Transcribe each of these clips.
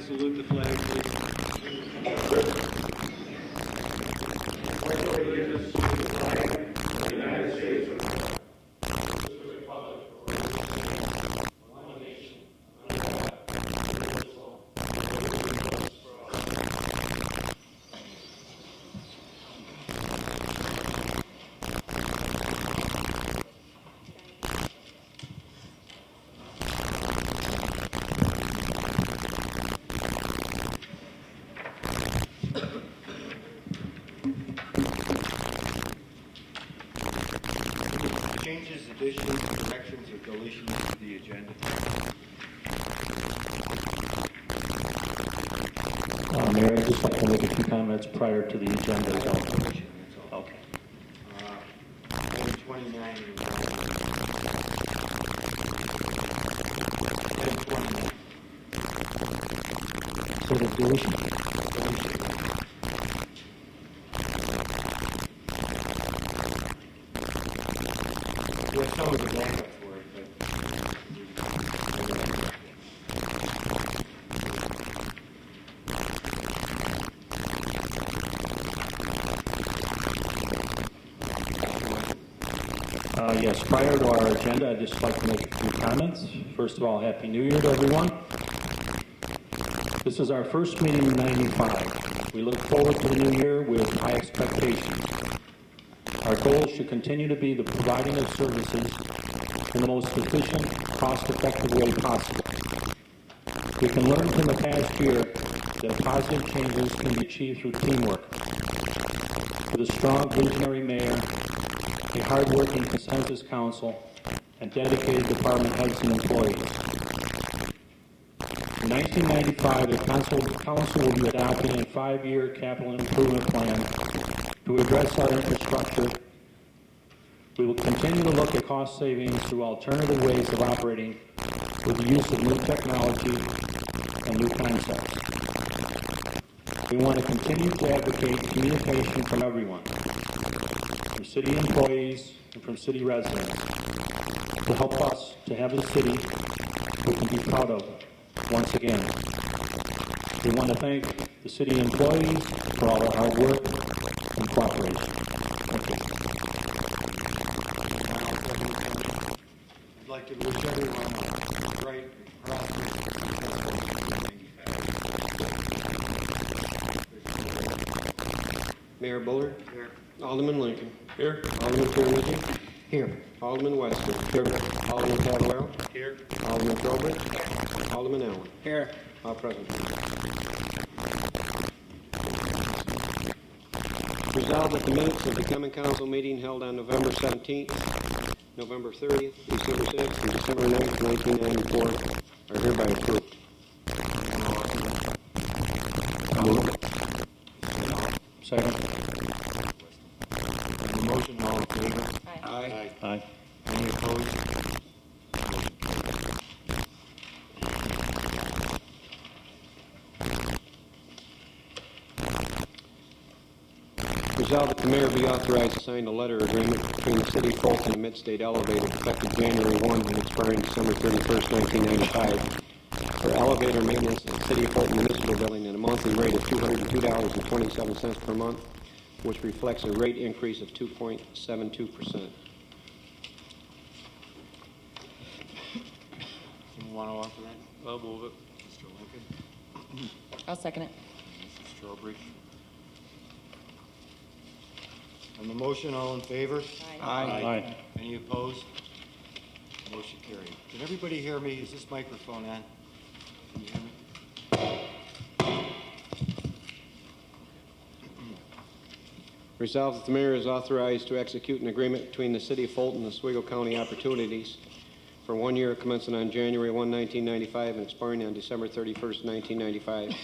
Salute the flag, please. Allegiance to the flag of the United States of America, to the republic for which it stands, one nation, under God, indivisible, with liberty and justice for all. Changes, additions, corrections, or deletions to the agenda? Mayor, I'd just like to make a few comments prior to the agenda. Okay. Item 29. Item 29. So the deletion. We have some of the backup for it, but Yes, prior to our agenda, I'd just like to make a few comments. First of all, Happy New Year to everyone. This is our first meeting in '95. We look forward to the new year with high expectations. Our goal should continue to be the providing of services in the most efficient, cost-effective way possible. We can learn from the past year that positive changes can be achieved through teamwork. With a strong, visionary mayor, a hard-working consensus council, and dedicated department heads and employees. In 1995, the council will be adopting a 5-year capital improvement plan to address our infrastructure. We will continue to look at cost savings through alternative ways of operating with the use of new technology and new concepts. We want to continue to advocate communication from everyone, from city employees and from city residents, to help us to have a city we can be proud of once again. We want to thank the city employees for all their hard work and cooperation. Thank you. I'd like to wish everyone a bright, prosperous, Mayor Bullard. Here. Alderman Lincoln. Here. Alderman Carnegie. Here. Alderman Weston. Here. Alderman Cavallaro. Here. Alderman Trowbridge. Alderman Allen. Here. All present. Resolved that the minutes of the common council meeting held on November 17th, November 30th, December 6th, and December 9th, 1994 are hereby approved. Second. Motion, all in favor? Aye. Aye. Aye. Any opposed? Motion Resolved that the mayor be authorized to sign a letter agreement between the City of Fulton and Mid-State Elevator effective January 1 and expiring December 31st, 1995 for elevator maintenance at the City of Fulton Municipal Building at a monthly rate of $202.27 per month, which reflects a rate increase of 2.72%. Want to offer that? I'll move it. Mr. Lincoln? I'll second it. Mrs. Strobridge? On the motion, all in favor? Aye. Any opposed? Motion carried. Can everybody hear me? Is this microphone on? Can you hear me? Resolved that the mayor is authorized to execute an agreement between the City of Fulton and Oswego County Opportunities for 1 year commencing on January 1, 1995 and expiring on December 31st, 1995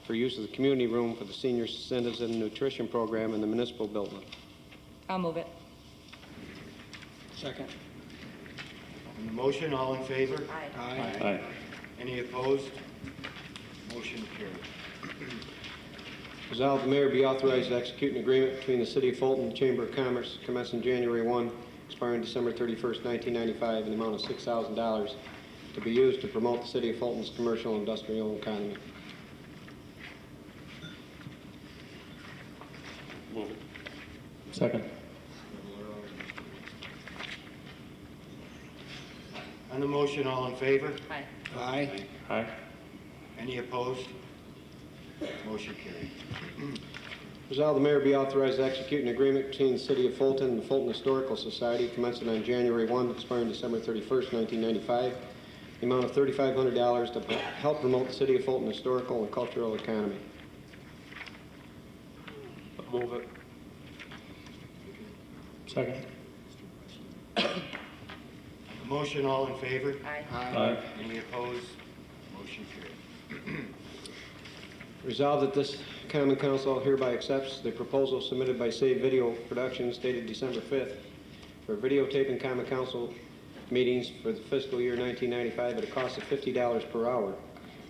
for use of the community room for the senior citizen nutrition program in the municipal building. I'll move it. Second. On the motion, all in favor? Aye. Any opposed? Motion carried. Resolved the mayor be authorized to execute an agreement between the City of Fulton and the Chamber of Commerce commencing January 1, expiring December 31st, 1995 in the amount of $6,000 to be used to promote the City of Fulton's commercial and industrial economy. Move it. Second. On the motion, all in favor? Aye. Aye. Aye. Any opposed? Motion carried. Resolved the mayor be authorized to execute an agreement between the City of Fulton and the Fulton Historical Society commencing on January 1, expiring December 31st, 1995, the amount of $3,500 to help promote the City of Fulton historical and cultural economy. Move it. Second. On the motion, all in favor? Aye. Aye. Any opposed? Motion carried. Resolved that this common council hereby accepts the proposal submitted by Save Video Productions dated December 5th for videotaping common council meetings for the fiscal year 1995 at a cost of $50 per hour,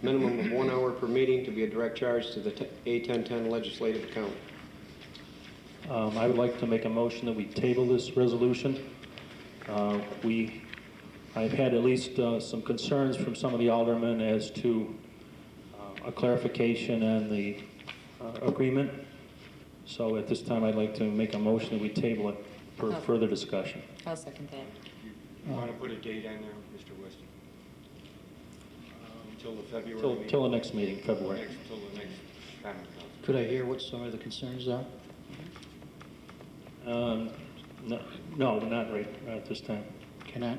minimum of 1 hour per meeting to be a direct charge to the A1010 legislative account. I would like to make a motion that we table this resolution. I've had at least some concerns from some of the aldermen as to a clarification on the agreement. So at this time, I'd like to make a motion that we table it for further discussion. I'll second that. You want to put a date on there, Mr. Weston? Until the February meeting? Till the next meeting, February. Until the next common council. Could I hear what some of the concerns are? No, not right at this time. Cannot?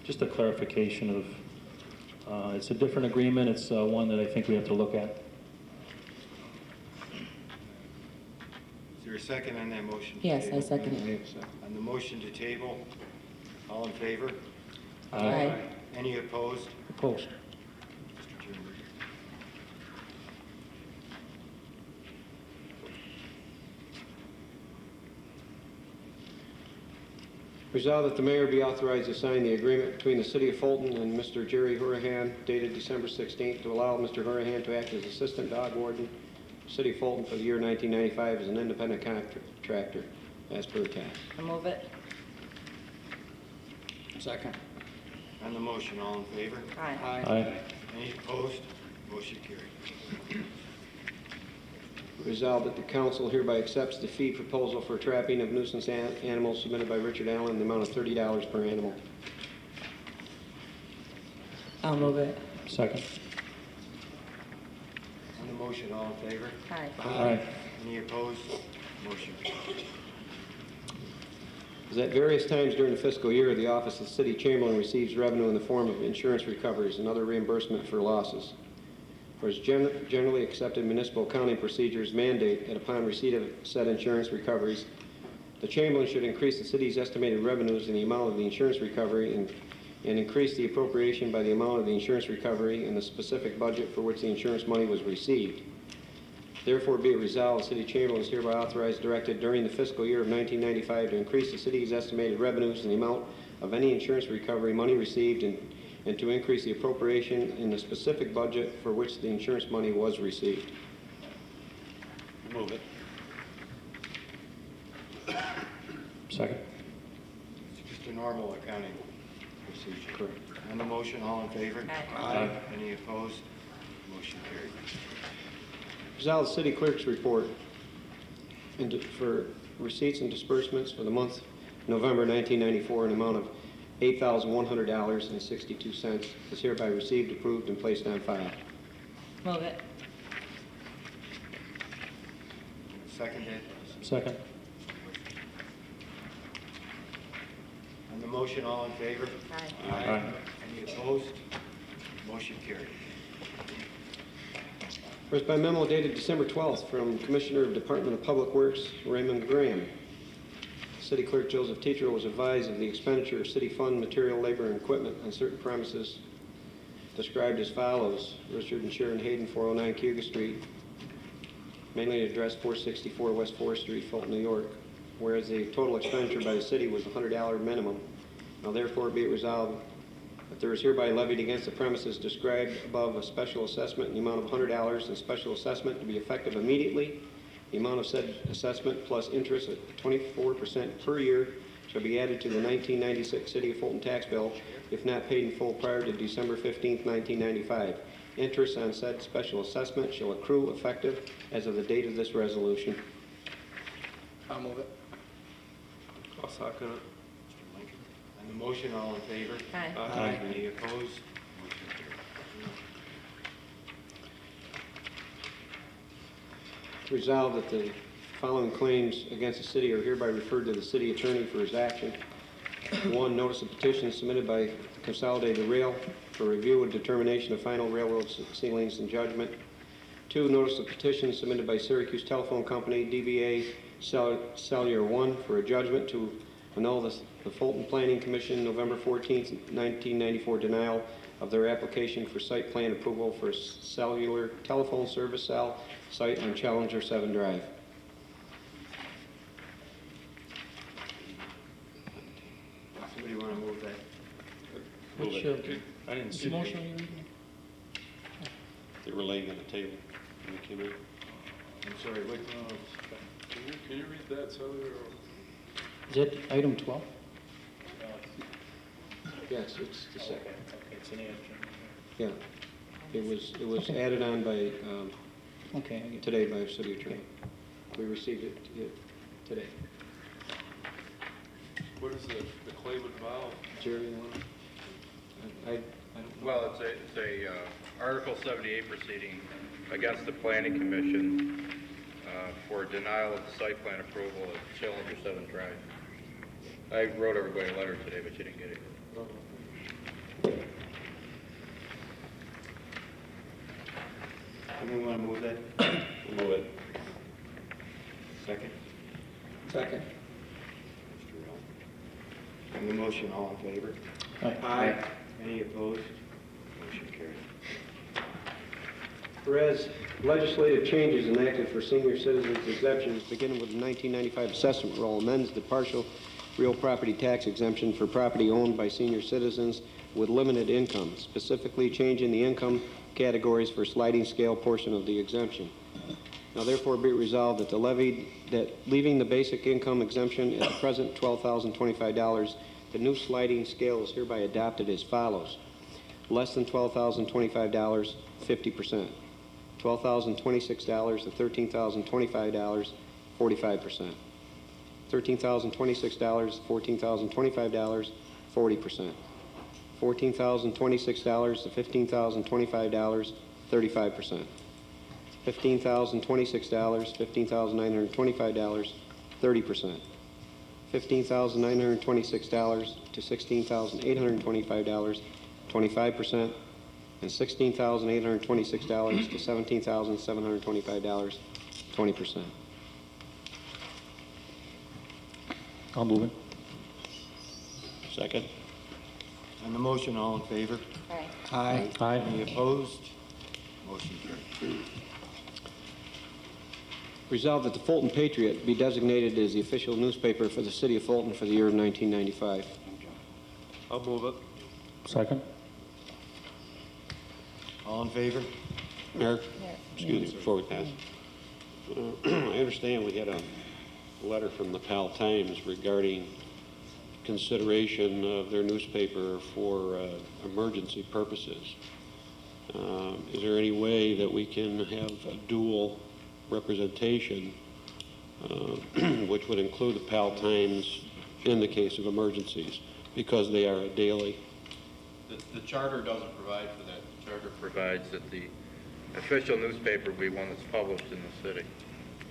Just a clarification of, it's a different agreement. It's one that I think we have to look at. Is there a second on that motion? Yes, I second it. On the motion to table, all in favor? Aye. Any opposed? Opposed. Mr. Chairman. Resolved that the mayor be authorized to sign the agreement between the City of Fulton and Mr. Jerry Hurahan dated December 16th to allow Mr. Hurahan to act as assistant dog warden for City of Fulton for the year 1995 as an independent contractor as per task. I'll move it. Second. On the motion, all in favor? Aye. Aye. Any opposed? Motion carried. Resolved that the council hereby accepts the fee proposal for trapping of nuisance animals submitted by Richard Allen in the amount of $30 per animal. I'll move it. Second. On the motion, all in favor? Aye. Aye. Any opposed? Motion carried. Is at various times during the fiscal year, the Office of City Chamberlain receives revenue in the form of insurance recoveries and other reimbursement for losses. Whereas generally accepted municipal accounting procedures mandate that upon receipt of said insurance recoveries, the Chamberlain should increase the city's estimated revenues in the amount of the insurance recovery and increase the appropriation by the amount of the insurance recovery and the specific budget for which the insurance money was received. Therefore, be it resolved, the City Chamberlain is hereby authorized directed during the fiscal year of 1995 to increase the city's estimated revenues in the amount of any insurance recovery money received and to increase the appropriation in the specific budget for which the insurance money was received. The Move it. Second. It's just a normal accounting procedure. Correct. On the motion, all in favor? Aye. Any opposed? Motion carried. Resolved, city clerk's report for receipts and disbursements for the month of November 1994 in the amount of $8,100.62 is hereby received, approved, and placed on file. Move it. Seconded. Second. On the motion, all in favor? Aye. Any opposed? Motion carried. Whereas by memo dated December 12th from Commissioner of Department of Public Works Raymond Graham, City Clerk Joseph Tetreault was advised of the expenditure of city fund material, labor, and equipment on certain premises described as follows: Richard and Sharon Hayden, 409 Cuga Street, mainly address 464 West 4th Street, Fulton, New York. Whereas the total expenditure by the city was $100 minimum, now therefore be it resolved that there is hereby levied against the premises described above a special assessment in the amount of $100 and special assessment to be effective immediately. The amount of said assessment plus interest at 24% per year shall be added to the 1996 City of Fulton tax bill if not paid in full prior to December 15, 1995. Interest on said special assessment shall accrue effective as of the date of this resolution. I'll move it. I'll second it. Mr. Lincoln. On the motion, all in favor? Aye. Aye. Any opposed? Motion carried. Resolved that the following claims against the city are hereby referred to the city attorney for his action. One, notice of petition submitted by Consolidated Rail for review and determination of final railroad ceilings and judgment. Two, notice of petition submitted by Syracuse Telephone Company, DBA Cellular One, for a judgment to annul the Fulton Planning Commission November 14, 1994 denial of their application for site plan approval for cellular telephone service cell site on Challenger 7 Drive. Somebody want to move that? Move Which, it. I didn't see motion it. are you reading? They were laying on the table when we came in. I'm sorry, what, Can you read that, Senator? Is that item 12? Yes, it's the second. Okay, it's an action. Yeah. It was Okay. added on by, Okay, I get it. today by the city attorney. We received it today. What is the claim involved? Jerry, you want to? I don't know. Well, it's a Article 78 proceeding against the Planning Commission for denial of the site plan approval of Challenger 7 Drive. I wrote everybody a letter today, but you didn't get it. anyone want to move that? Move it. Second? Second. Mr. Rowe. On the motion, all in favor? Aye. Any opposed? Motion carried. Whereas legislative changes enacted for senior citizens exemptions, beginning with the 1995 assessment roll, amends the partial real property tax exemption for property owned by senior citizens with limited income, specifically changing the income categories for sliding scale portion of the exemption. Now therefore be it resolved that leaving the basic income exemption at the present $12,025, the new sliding scale is hereby adopted as follows: less than $12,025, 50%. $12,026 to $13,025, 45%. $13,026, $14,025, 40%. $14,026 to $15,025, 35%. $15,026, $15,925, 30%. $15,926 to $16,825, 25%. And $16,826 to $17,725, 20%. I'll move it. Second. On the motion, all in favor? Aye. Aye. Any opposed? Motion carried. Resolved that the Fulton Patriot be designated as the official newspaper for the city of Fulton for the year of 1995. I'll move it. Second. All in favor? Mayor, excuse me, before we pass. I understand we had a letter from the Pal Times regarding consideration of their newspaper for emergency purposes. Is there any way that we can have a dual representation, which would include the Pal Times in the case of emergencies, because they are a daily? The charter doesn't provide for that. The charter provides that the official newspaper will be one that's published in the city.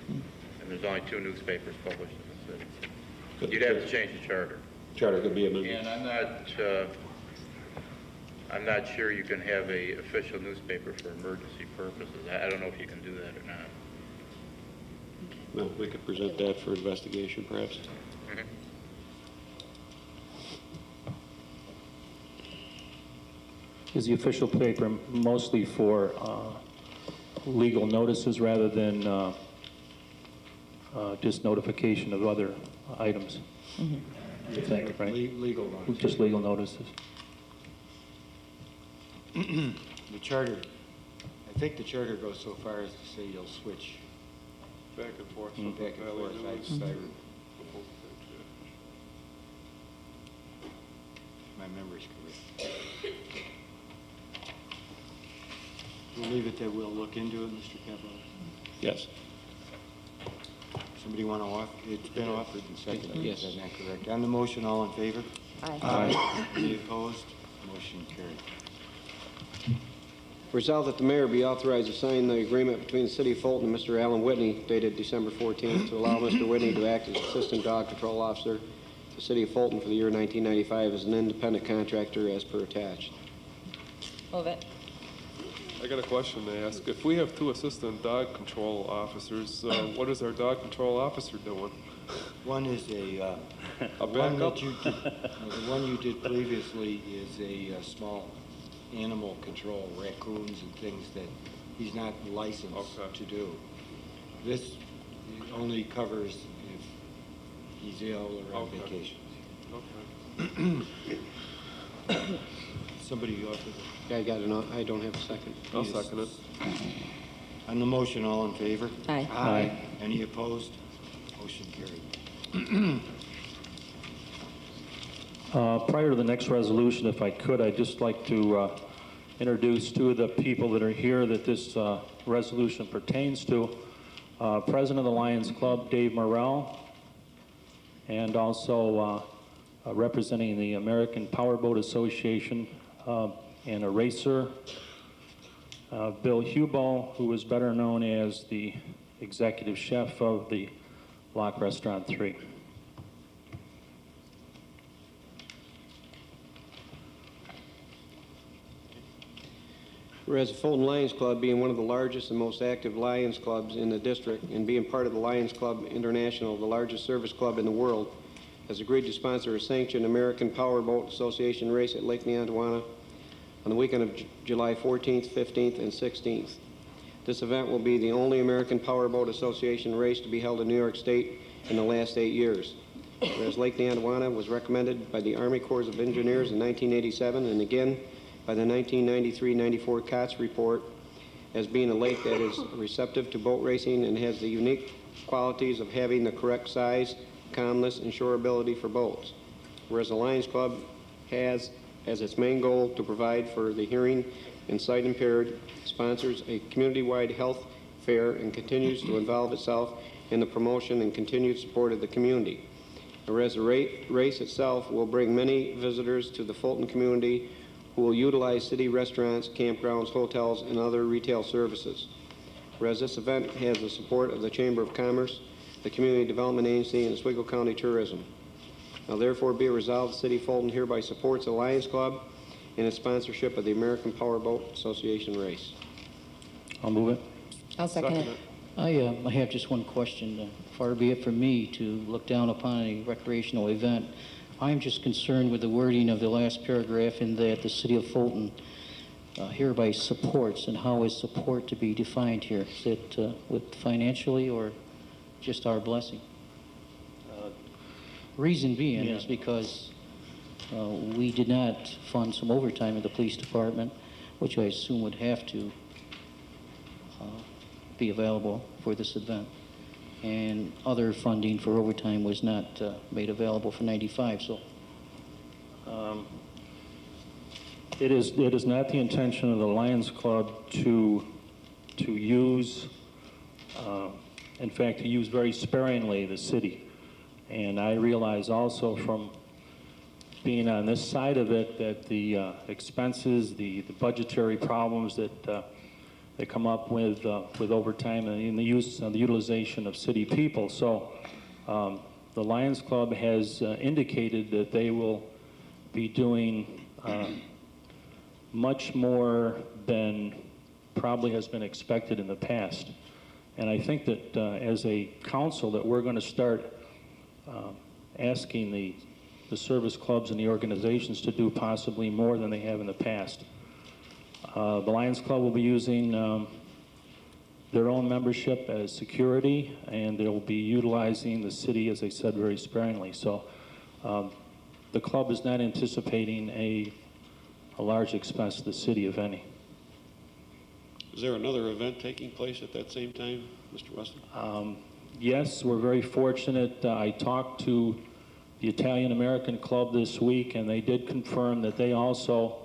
And there's only 2 newspapers published in the city. You'd have to change the charter. Charter could be amended. And I'm not sure you can have a official newspaper for emergency purposes. I don't know if you can do that or not. Well, we could present that for investigation, perhaps. Mm-hmm. Is the official paper mostly for legal notices rather than just notification of other items? You think, right? Legal notice. Just legal notices. The charter, I think the charter goes so far as to say you'll switch Back and forth. back and forth. My memory's correct. We'll leave it that we'll look into it, Mr. Capello. Yes. Somebody want to offer? It's been offered and seconded. Yes. Is that correct? On the motion, all in favor? Aye. Any opposed? Motion carried. Resolved that the mayor be authorized to sign the agreement between the City of Fulton and Mr. Alan Whitney dated December 14th to allow Mr. Whitney to act as Assistant Dog Control Officer to the City of Fulton for the year 1995 as an independent contractor as per attached. Move it. I got a question to ask. If we have 2 assistant dog control officers, what is our dog control officer doing? One is A one backup? that you did, the one you did previously is a small animal control, raccoons and things that he's not licensed Okay. to do. This only covers if he's ill or on Okay. vacation. Okay. Somebody offered it. I don't have a second. I'll second it. On the motion, all in favor? Aye. Aye. Any opposed? Motion carried. Prior to the next resolution, if I could, I'd just like to introduce 2 of the people that are here that this resolution pertains to. President of the Lions Club, Dave Morrell, and also representing the American Powerboat Association and a racer, Bill Hubo, who is better known as the executive chef of the Lock Restaurant 3. Whereas the Fulton Lions Club, being one of the largest and most active Lions clubs in the district and being part of the Lions Club International, the largest service club in the world, has agreed to sponsor a sanctioned American Powerboat Association race at Lake Neontawana on the weekend of July 14th, 15th, and 16th. This event will be the only American Powerboat Association race to be held in New York State in the last 8 years. Whereas Lake Neontawana was recommended by the Army Corps of Engineers in 1987 and again by the 1993-94 COTS report as being a lake that is receptive to boat racing and has the unique qualities of having the correct size, calmness, and shoreability for boats. Whereas the Lions Club has as its main goal to provide for the hearing and sight impaired, sponsors a community-wide health fair, and continues to involve itself in the promotion and continued support of the community. Whereas the race itself will bring many visitors to the Fulton community who will utilize city restaurants, campgrounds, hotels, and other retail services. Whereas this event has the support of the Chamber of Commerce, the Community Development Agency, and Oswego County Tourism. Now therefore be it resolved, the City of Fulton hereby supports the Lions Club and its sponsorship of the American Powerboat Association race. I'll move it. I'll second it. I have just one question. Far be it from me to look down upon a recreational event. I'm just concerned with the wording of the last paragraph in that the City of Fulton hereby supports, and how is support to be defined here? Is it with financially or just our blessing? Reason being is because we did not fund some overtime in the police department, which I assume would have to be available for this event. And other funding for overtime was not made available for 95, so It is not the intention of the Lions Club to use, in fact, to use very sparingly the city. And I realize also from being on this side of it that the expenses, the budgetary problems that come up with overtime and in the utilization of city people. So the Lions Club has indicated that they will be doing much more than probably has been expected in the past. And I think that as a council that we're going to start asking the service clubs and the organizations to do possibly more than they have in the past. The Lions Club will be using their own membership as security, and they'll be utilizing the city, as I said, very sparingly. So the club is not anticipating a large expense to the city, if any. Is there another event taking place at that same time, Mr. Weston? Yes, we're very fortunate. I talked to the Italian-American Club this week, and they did confirm that they also,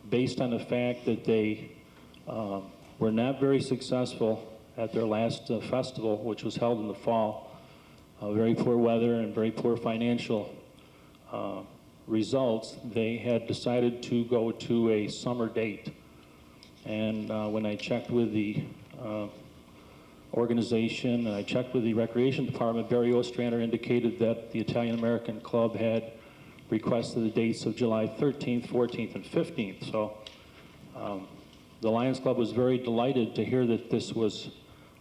based on the fact that they were not very successful at their last festival, which was held in the fall, very poor weather and very poor financial results, they had decided to go to a summer date. And when I checked with the organization and I checked with the Recreation Department, Barry Ostrander indicated that the Italian-American Club had requested the dates of July 13th, 14th, and 15th. So the Lions Club was very delighted to hear that this was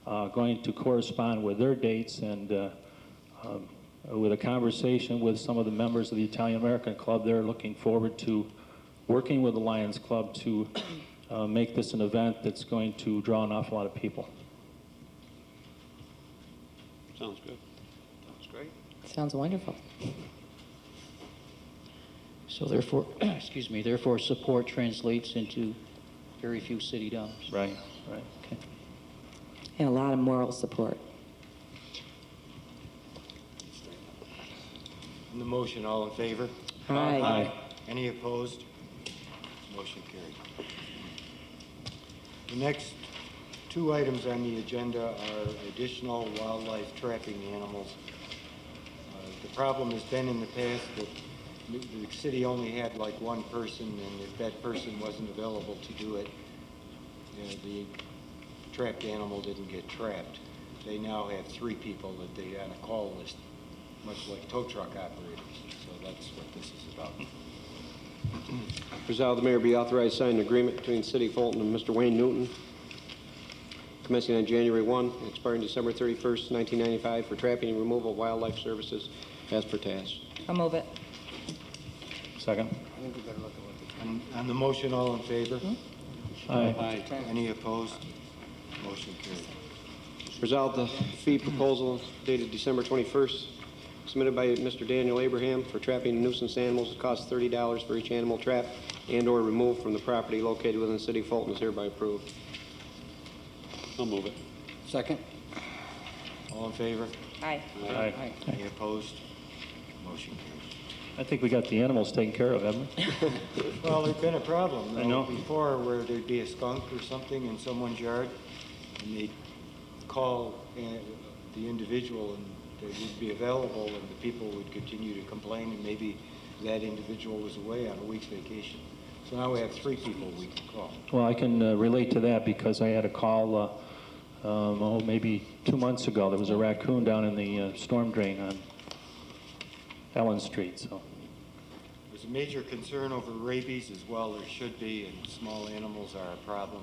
going to correspond with their dates, and with a conversation with some of the members of the Italian-American Club, they're looking forward to working with the Lions Club to make this an event that's going to draw an awful lot of people. Sounds good. Sounds great. Sounds wonderful. so therefore, excuse me, therefore support translates into very few city dollars. Right, right. Okay. And a lot of moral support. On the motion, all in favor? Aye. Any opposed? Motion carried. The next two items on the agenda are additional wildlife trapping animals. The problem has been in the past that the city only had like one person, and if that person wasn't available to do it, the trapped animal didn't get trapped. They now have three people that they on a call list, much like tow truck operators. So that's what this is about. Resolved, the mayor be authorized to sign an agreement between the City of Fulton and Mr. Wayne Newton, commencing on January 1 and expiring December 31st, 1995, for trapping and removal of wildlife services as per task. I'll move it. Second? On the motion, all in favor? Aye. Any opposed? Motion carried. Resolved, the fee proposal dated December 21st, submitted by Mr. Daniel Abraham for trapping nuisance animals. It costs $30 for each animal trapped and/or removed from the property located within the City of Fulton is hereby approved. I'll move it. Second? All in favor? Aye. Aye. Any opposed? Motion carried. I think we got the animals taken care of, haven't we? Well, there's been a problem, though, I know. before, where there'd be a skunk or something in someone's yard, and they'd call the individual, and they would be available, and the people would continue to complain, and maybe that individual was away on a week's vacation. So now we have three people we can call. Well, I can relate to that because I had a call maybe 2 months ago. There was a raccoon down in the storm drain on Ellen Street. So There's a major concern over rabies as well. There should be, and small animals are a problem.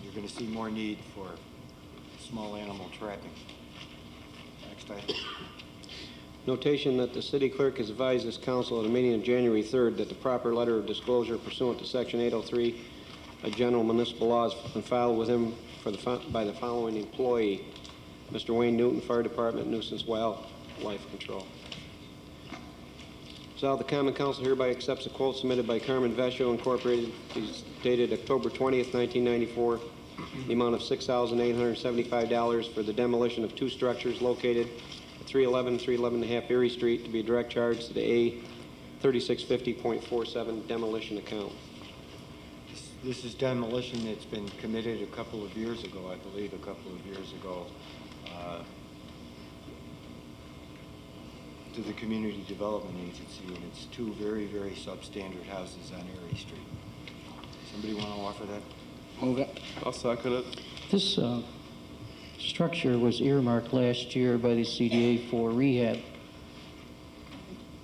You're going to see more need for small animal trapping. Next item. Notation that the city clerk has advised this council at a meeting of January 3rd that the proper letter of disclosure pursuant to Section 803 of General Municipal Laws has been filed with him by the following employee: Mr. Wayne Newton, Fire Department, Nuisance Wildlife Control. Resolved, the Common Council hereby accepts a quote submitted by Carmen Vescio Incorporated, dated October 20th, 1994, the amount of $6,875 for the demolition of two structures located at 311 and 311.5 Erie Street to be direct charged to the A 3650.47 demolition account. This is demolition that's been committed a couple of years ago, I believe, to the Community Development Agency, and it's two very, very substandard houses on Erie Street. Somebody want to offer that? Move it. I'll second it. This structure was earmarked last year by the CDA for rehab.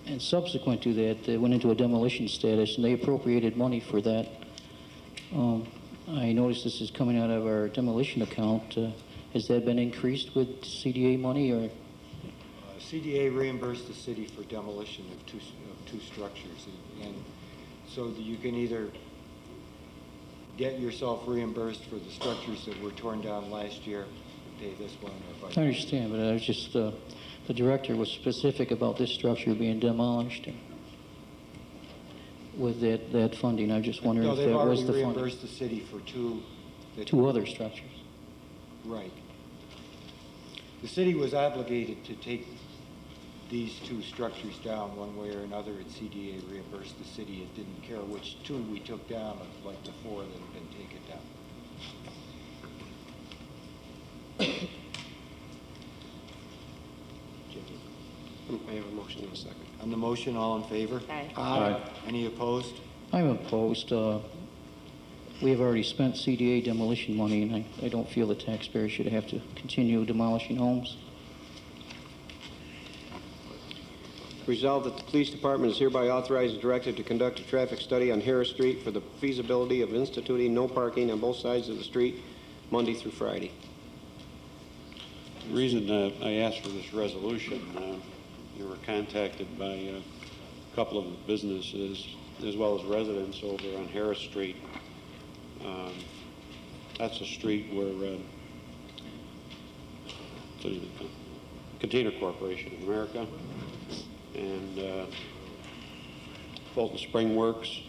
And subsequent to that, they went into a demolition status, and they appropriated money for that. I noticed this is coming out of our demolition account. Has that been increased with CDA money, or? CDA reimbursed the city for demolition of two structures, and so that you can either get yourself reimbursed for the structures that were torn down last year, pay this one, or vice I understand, but I was just, the director was specific about this structure being demolished with that funding. I just wondered No, if they've that was already the funding. reimbursed the city for two Other structures. Right. The city was obligated to take these two structures down one way or another, and CDA reimbursed the city. It didn't care which two we took down of like the four that have been taken down. I have a motion and a second. On the motion, all in favor? Aye. Any opposed? I'm opposed. We have already spent CDA demolition money, and I don't feel the taxpayers should have to continue demolishing homes. Resolved that the Police Department is hereby authorized and directed to conduct a traffic study on Harris Street for the feasibility of instituting no parking on both sides of the street, Monday through Friday. The reason I asked for this resolution, you were contacted by a couple of businesses as well as residents over on Harris Street. That's a street where Container Corporation of America and Fulton Spring Works.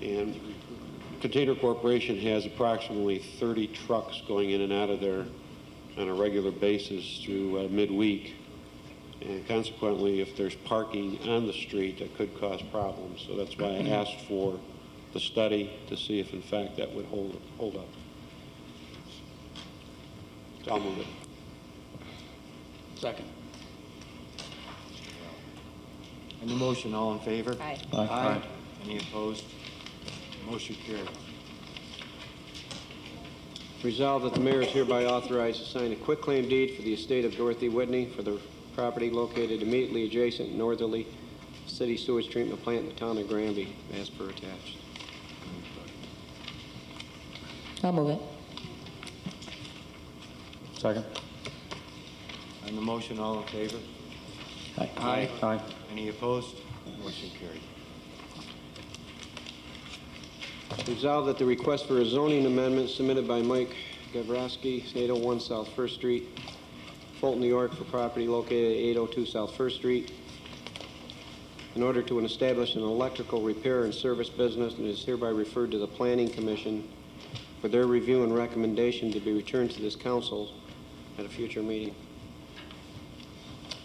And Container Corporation has approximately 30 trucks going in and out of there on a regular basis through midweek. And consequently, if there's parking on the street, that could cause problems. So that's why I asked for the study to see if, in fact, that would hold up. So I'll move it. Second. On the motion, all in favor? Aye. Aye. Any opposed? Motion carried. Resolved that the mayor is hereby authorized to sign a quitclaim deed for the estate of Dorothy Whitney for the property located immediately adjacent northerly city sewage treatment plant in the town of Granby, as per attached. I'll move it. Second. On the motion, all in favor? Aye. Aye. Any opposed? Motion carried. Resolved that the request for a zoning amendment submitted by Mike Gavrosky, 801 South First Street, Fulton, New York, for property located at 802 South First Street, in order to establish an electrical repair and service business, and is hereby referred to the Planning Commission for their review and recommendation to be returned to this council at a future meeting.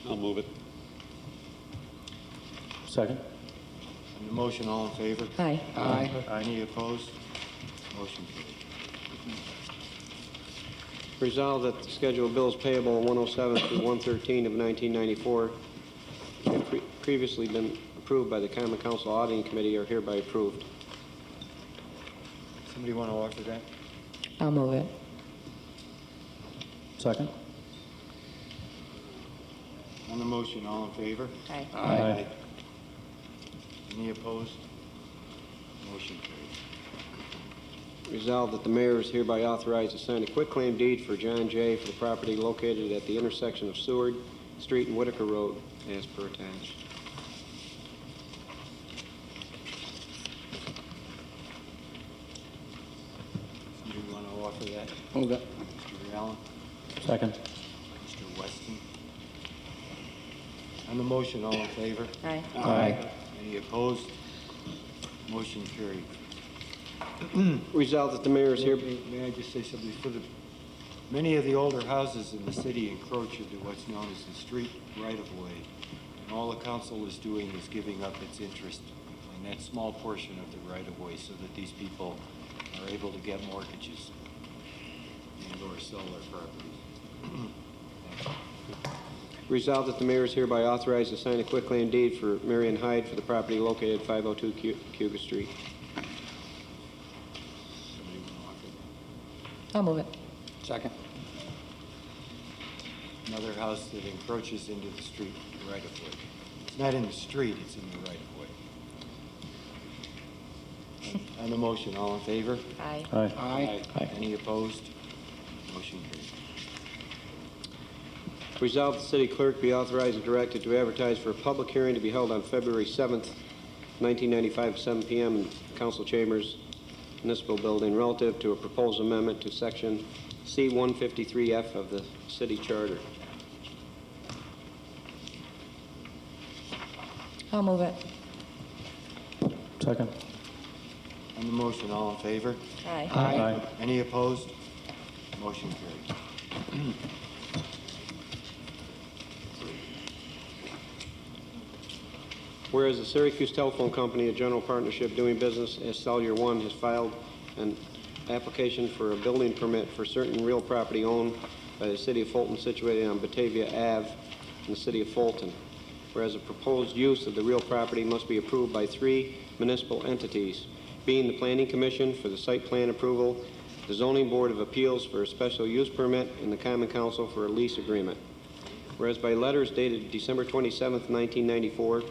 I'll move it. Second. On the motion, all in favor? Aye. Any opposed? Motion carried. Resolved that the schedule of bills payable on 107 through 113 of 1994 have previously been approved by the Common Council Auditing Committee are hereby approved. Somebody want to offer that? I'll move it. Second. On the motion, all in favor? Aye. Aye. Any opposed? Motion carried. Resolved that the mayor is hereby authorized to sign a quitclaim deed for John Jay for the property located at the intersection of Seward Street and Whitaker Road, as per attached. Somebody want to offer that? Move it. Mr. Allen? Second. Mr. Weston? On the motion, all in favor? Aye. Aye. Any opposed? Motion carried. Resolved that the mayor is here. May I just say something? Many of the older houses in the city encroach into what's known as the street right-of-way. And all the council is doing is giving up its interest in that small portion of the right-of-way so that these people are able to get mortgages and/or sell their properties. Resolved that the mayor is hereby authorized to sign a quitclaim deed for Marion Hyde for the property located at 502 Cuba Street. I'll move it. Second. Another house that encroaches into the street right-of-way. It's not in the street, it's in the right-of-way. On the motion, all in favor? Aye. Aye. Any opposed? Motion carried. Resolved the city clerk be authorized and directed to advertise for a public hearing to be held on February 7th, 1995, at 7 p.m. in council chambers, municipal building, relative to a proposed amendment to section C-153F of the city charter. I'll move it. Second. On the motion, all in favor? Aye. Aye. Any opposed? Motion carried. Whereas the Syracuse Telephone Company, a general partnership doing business as Cellular One, has filed an application for a building permit for certain real property owned by the city of Fulton situated on Batavia Ave in the city of Fulton. Whereas the proposed use of the real property must be approved by 3 municipal entities, being the Planning Commission for the site plan approval, the Zoning Board of Appeals for a special use permit, and the Common Council for a lease agreement. Whereas by letters dated December 27, 1994,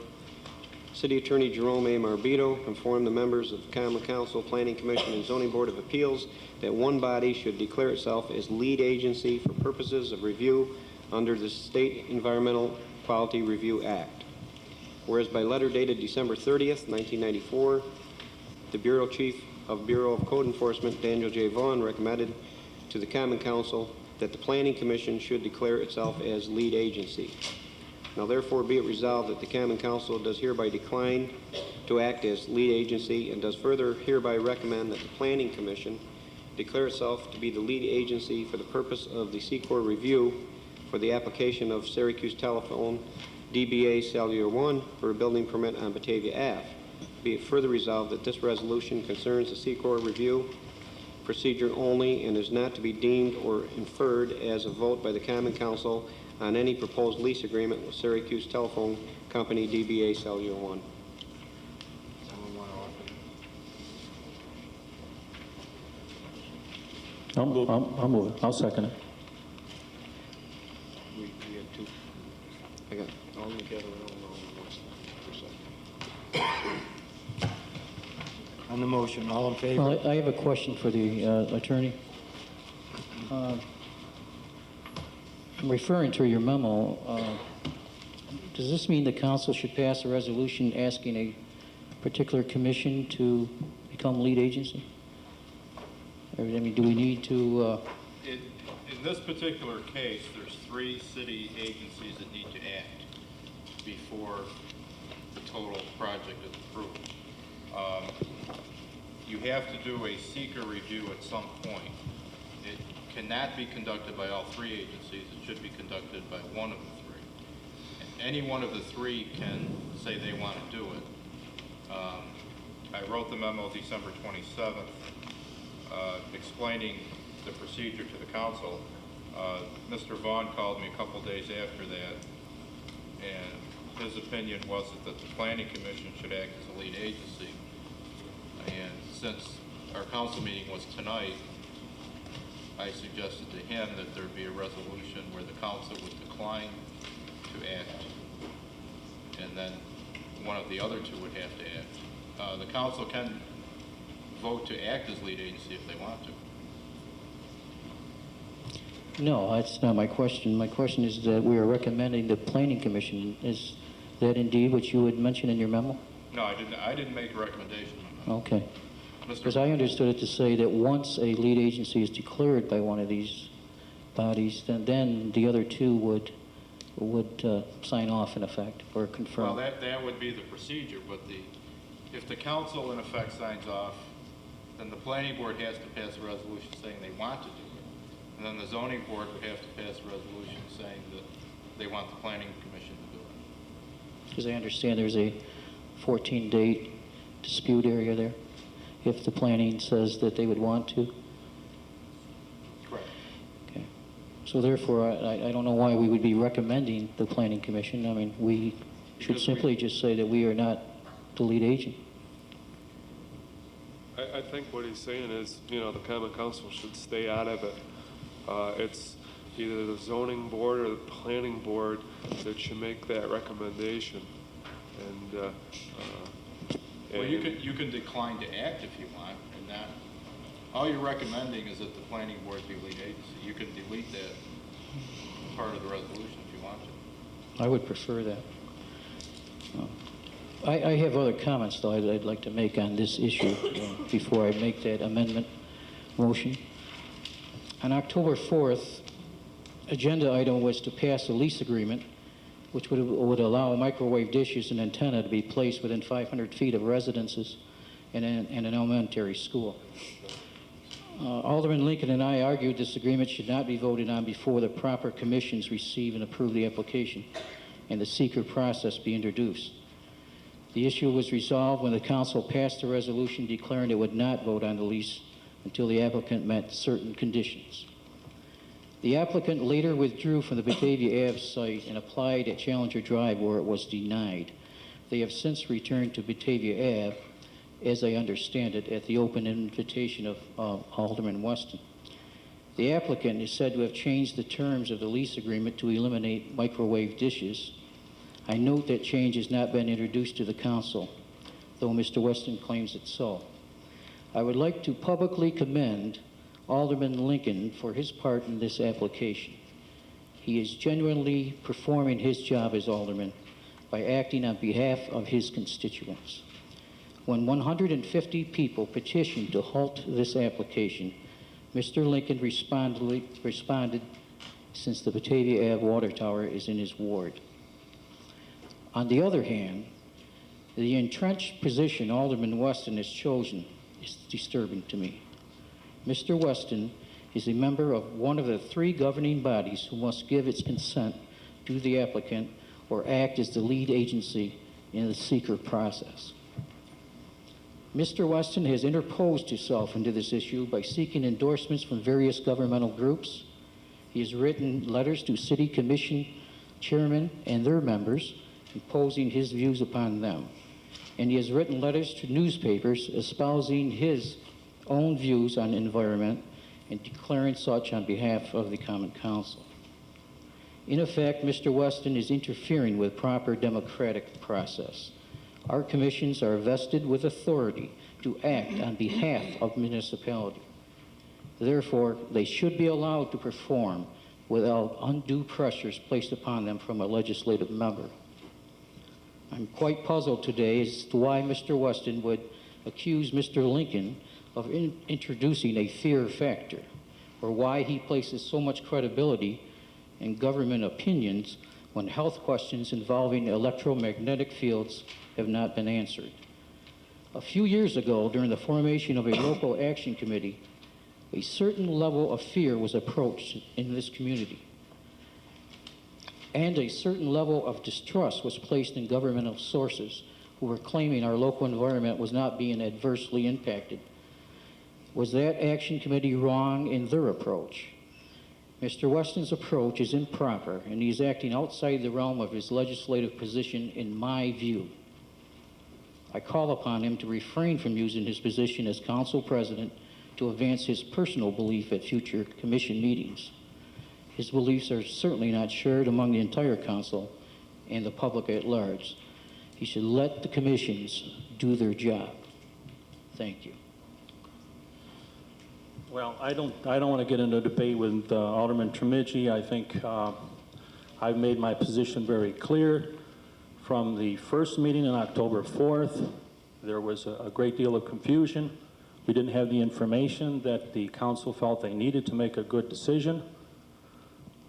City Attorney Jerome A. Marbito informed the members of the Common Council, Planning Commission, and Zoning Board of Appeals that one body should declare itself as lead agency for purposes of review under the State Environmental Quality Review Act. Whereas by letter dated December 30th, 1994, the Bureau Chief of Bureau of Code Enforcement, Daniel J. Vaughn, recommended to the Common Council that the Planning Commission should declare itself as lead agency. Now therefore be it resolved that the Common Council does hereby decline to act as lead agency and does further hereby recommend that the Planning Commission declare itself to be the lead agency for the purpose of the Secor review for the application of Syracuse Telephone DBA Cellular One for a building permit on Batavia Ave. Be it further resolved that this resolution concerns the Secor review procedure only and is not to be deemed or inferred as a vote by the Common Council on any proposed lease agreement with Syracuse Telephone Company DBA Cellular One. Someone want to offer? I'll move it. I'll second it. We have two. I got it. All together, on the motion, all in favor? Well, I have a question for the attorney. I'm referring to your memo. Does this mean the council should pass a resolution asking a particular commission to become lead agency? I mean, do we need to... In this particular case, there's 3 city agencies that need to act before the total project is approved. You have to do a seeker review at some point. It cannot be conducted by all 3 agencies. It should be conducted by one of the 3. And any one of the 3 can say they want to do it. I wrote the memo December 27th explaining the procedure to the council. Mr. Vaughn called me a couple days after that, and his opinion was that the Planning Commission should act as a lead agency. And since our council meeting was tonight, I suggested to him that there be a resolution where the council would decline to act, and then one of the other 2 would have to act. The council can vote to act as lead agency if they want to. No, that's not my question. My question is that we are recommending the Planning Commission. Is that indeed what you had mentioned in your memo? No, I didn't make a recommendation on that. Okay. Because I understood it to say that once a lead agency is declared by one of these bodies, then the other 2 would would sign off in effect or confirm. Well, that would be the procedure, but if the council in effect signs off, then the planning board has to pass a resolution saying they want to do it. And then the zoning board would have to pass a resolution saying that they want the planning commission to do it. Because I understand there's a 14-day dispute area there, if the planning says that they would want to. Correct. Okay. So therefore, I don't know why we would be recommending the planning commission. I mean, we should Because simply just say that we are not the lead agent. I think what he's saying is, the common council should stay out of it. It's either the zoning board or the planning board that should make that recommendation. And, Well, you can decline to act if you want, and not, all you're recommending is that the planning board be lead agency. You can delete that part of the resolution if you want to. I would prefer that. I have other comments, though, I'd like to make on this issue before I make that amendment motion. On October 4th, agenda item was to pass a lease agreement which would allow microwave dishes and antenna to be placed within 500 feet of residences and an elementary school. Alderman Lincoln and I argued this agreement should not be voted on before the proper commissions receive and approve the application and the seeker process be introduced. The issue was resolved when the council passed a resolution declaring it would not vote on the lease until the applicant met certain conditions. The applicant later withdrew from the Batavia Ave site and applied at Challenger Drive where it was denied. They have since returned to Batavia Ave, as I understand it, at the open invitation of Alderman Weston. The applicant is said to have changed the terms of the lease agreement to eliminate microwave dishes. I note that change has not been introduced to the council, though Mr. Weston claims it's so. I would like to publicly commend Alderman Lincoln for his part in this application. He is genuinely performing his job as alderman by acting on behalf of his constituents. When 150 people petitioned to halt this application, Mr. Lincoln responded since the Batavia Ave water tower is in his ward. On the other hand, the entrenched position Alderman Weston has chosen is disturbing to me. Mr. Weston is a member of one of the three governing bodies who must give its consent to the applicant or act as the lead agency in the seeker process. Mr. Weston has interposed himself into this issue by seeking endorsements from various governmental groups. He has written letters to city commission chairmen and their members, imposing his views upon them. And he has written letters to newspapers espousing his own views on environment and declaring such on behalf of the Common Council. In effect, Mr. Weston is interfering with proper democratic process. Our commissions are vested with authority to act on behalf of municipality. Therefore, they should be allowed to perform without undue pressures placed upon them from a legislative member. I'm quite puzzled today as to why Mr. Weston would accuse Mr. Lincoln of introducing a fear factor, or why he places so much credibility in government opinions when health questions involving electromagnetic fields have not been answered. A few years ago, during the formation of a local action committee, a certain level of fear was approached in this community, and a certain level of distrust was placed in governmental sources who were claiming our local environment was not being adversely impacted. Was that action committee wrong in their approach? Mr. Weston's approach is improper, and he is acting outside the realm of his legislative position, in my view. I call upon him to refrain from using his position as council president to advance his personal belief at future commission meetings. His beliefs are certainly not shared among the entire council and the public at large. He should let the commissions do their job. Thank you. Well, I don't want to get into a debate with Alderman Tremicci. I think I've made my position very clear. From the first meeting on October 4th, there was a great deal of confusion. We didn't have the information that the council felt they needed to make a good decision.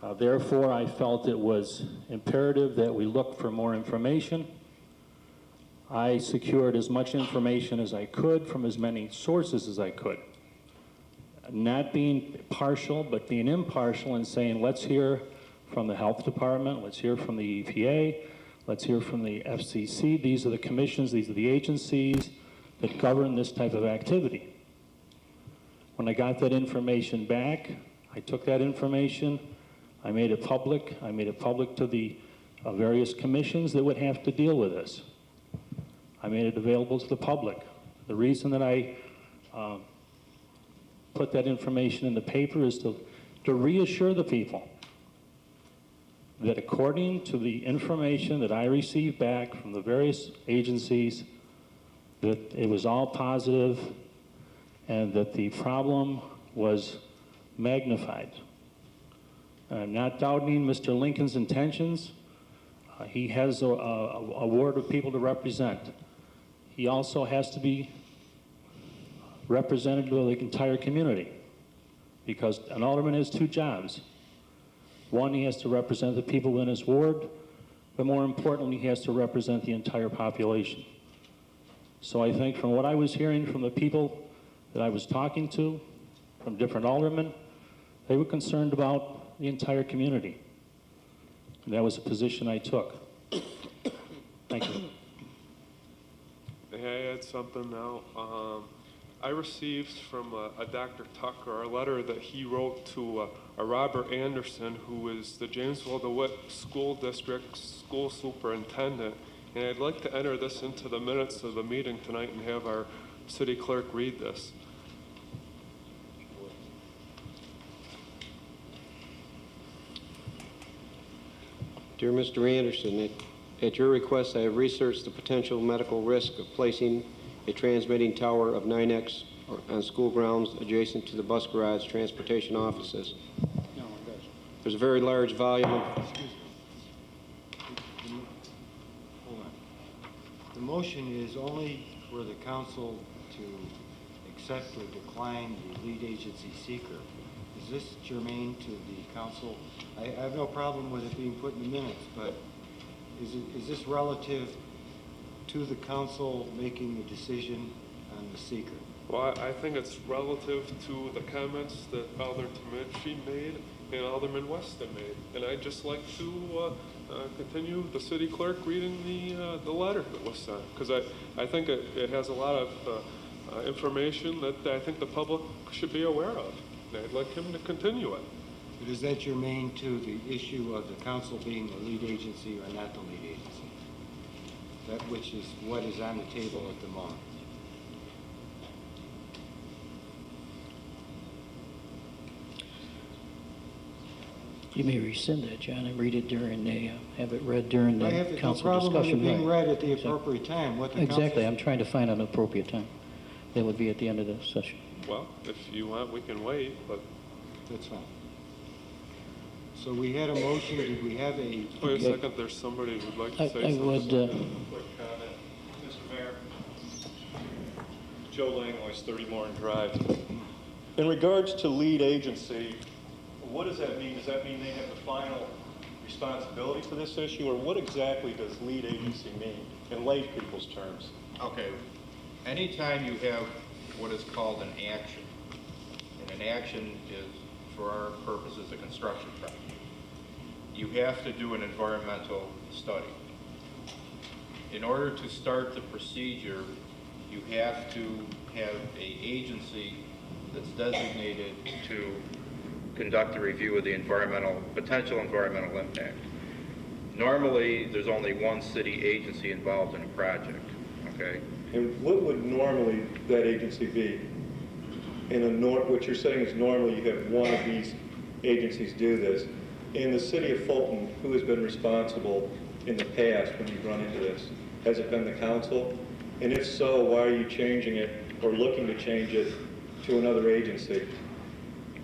Therefore, I felt it was imperative that we look for more information. I secured as much information as I could from as many sources as I could. Not being partial, but being impartial and saying, let's hear from the health department, let's hear from the EPA, let's hear from the FCC. These are the commissions, these are the agencies that govern this type of activity. When I got that information back, I took that information, I made it public. I made it public to the various commissions that would have to deal with this. I made it available to the public. The reason that I put that information in the paper is to reassure the people that according to the information that I received back from the various agencies, that it was all positive and that the problem was magnified. I'm not doubting Mr. Lincoln's intentions. He has a ward of people to represent. He also has to be representative of the entire community, because an alderman has two jobs. One, he has to represent the people in his ward, but more importantly, he has to represent the entire population. So I think from what I was hearing from the people that I was talking to, from different aldermen, they were concerned about the entire community. And that was a position I took. Thank you. May I add something now? I received from a Dr. Tucker a letter that he wrote to a Robert Anderson, who is the Jamesville DeWitt School District school superintendent, and I'd like to enter this into the minutes of the meeting tonight and have our city clerk read this. Dear Mr. Anderson, at your request, I have researched the potential medical risk of placing a transmitting tower of 9X on school grounds adjacent to the bus garage transportation offices. There's a very large volume of... Hold on. The motion is only for the council to accept or decline the lead agency seeker. Is this germane to the council? I have no problem with it being put in the minutes, but is this relative to the council making the decision on the seeker? Well, I think it's relative to the comments that Alderman Tomici made and Alderman Weston made. And I'd just like to continue the city clerk reading the letter that was sent, because I think it has a lot of information that I think the public should be aware of. And I'd like him to continue it. But is that germane to the issue of the council being the lead agency or not the lead agency? That which is what is on the table at the moment. You may rescind that, John, and read it during the, have it read during the I have no council problem with it discussion. being read at the appropriate time. What the Exactly, council... I'm trying to find an appropriate time. That would be at the end of the session. Well, if you want, we can wait, but... That's fine. So we had a motion. Did we have a... Wait a second, there's somebody who'd like to say I something. would, Quick comment. Mr. Mayor, Joe Langlois, 30 Moran Drive. In regards to lead agency, what does that mean? Does that mean they have the final responsibility for this issue, or what exactly does lead agency mean in lay people's terms? Okay, anytime you have what is called an action, and an action is, for our purposes, a construction project, you have to do an environmental study. In order to start the procedure, you have to have an agency that's designated to conduct a review of the potential environmental impact. Normally, there's only one city agency involved in a project, okay? And what would normally that agency be? What you're saying is normally you have one of these agencies do this. In the city of Fulton, who has been responsible in the past when you've run into this? Has it been the council? And if so, why are you changing it or looking to change it to another agency?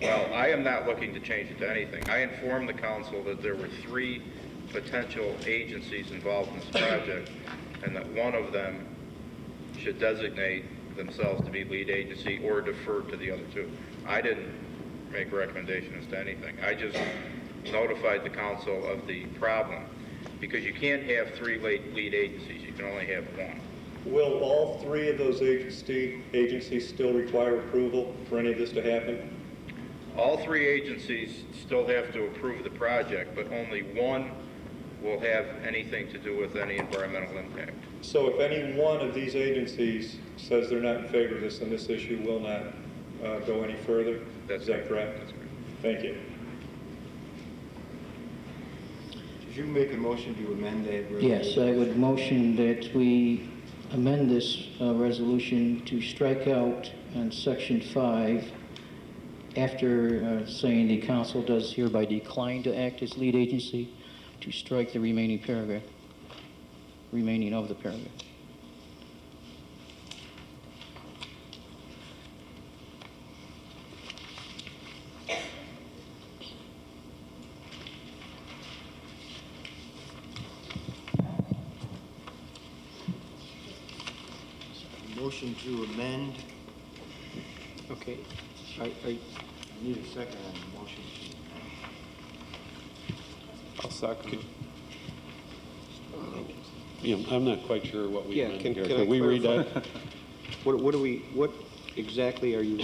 Well, I am not looking to change it to anything. I informed the council that there were 3 potential agencies involved in this project, and that one of them should designate themselves to be lead agency or defer to the other 2. I didn't make recommendations to anything. I just notified the council of the problem, because you can't have three lead agencies, you can only have one. Will all three of those agencies still require approval for any of this to happen? All three agencies still have to approve the project, but only one will have anything to do with any environmental impact. So if any one of these agencies says they're not in favor of this, then this issue will not go any further? That's Is that correct? That's correct. Thank you. Did you make a motion to amend that resolution? Yes, I would motion that we amend this resolution to strike out on Section 5, after saying the council does hereby decline to act as lead agency, to strike the remaining paragraph, remaining of the paragraph. Motion to amend. Okay. I need a second on the motion. I'll second. Yeah, I'm not quite sure what we Yeah, amended can here. I Can we read clarify? that? What exactly are you,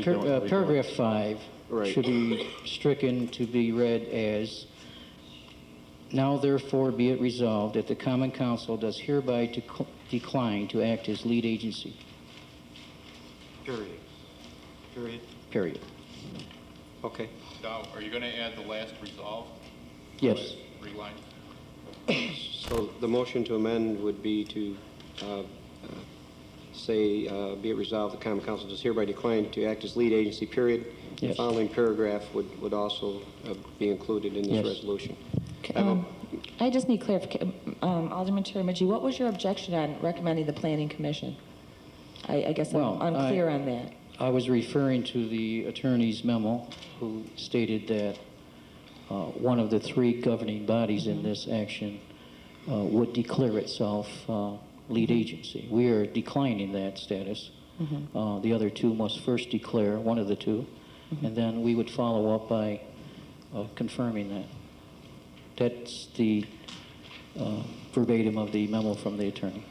Paragraph 5 Right. should be stricken to be read as, now therefore be it resolved that the Common Council does hereby decline to act as lead agency, Period. Period. period. okay. Now, are you going to add the last resolve? Yes. Reline? So the motion to amend would be to say, be it resolved, the Common Council does hereby decline to act as lead agency, period. The Yes. following paragraph would also be included in this Yes. resolution. I just need clarification. Alderman Terramaggi, what was your objection on recommending the Planning Commission? I guess Well, I'm unclear on that. I was referring to the attorney's memo who stated that one of the three governing bodies in this action would declare itself lead agency. We are declining that status. The other two must first declare, one of the two, and then we would follow up by confirming that. That's the verbatim of the memo from the attorney.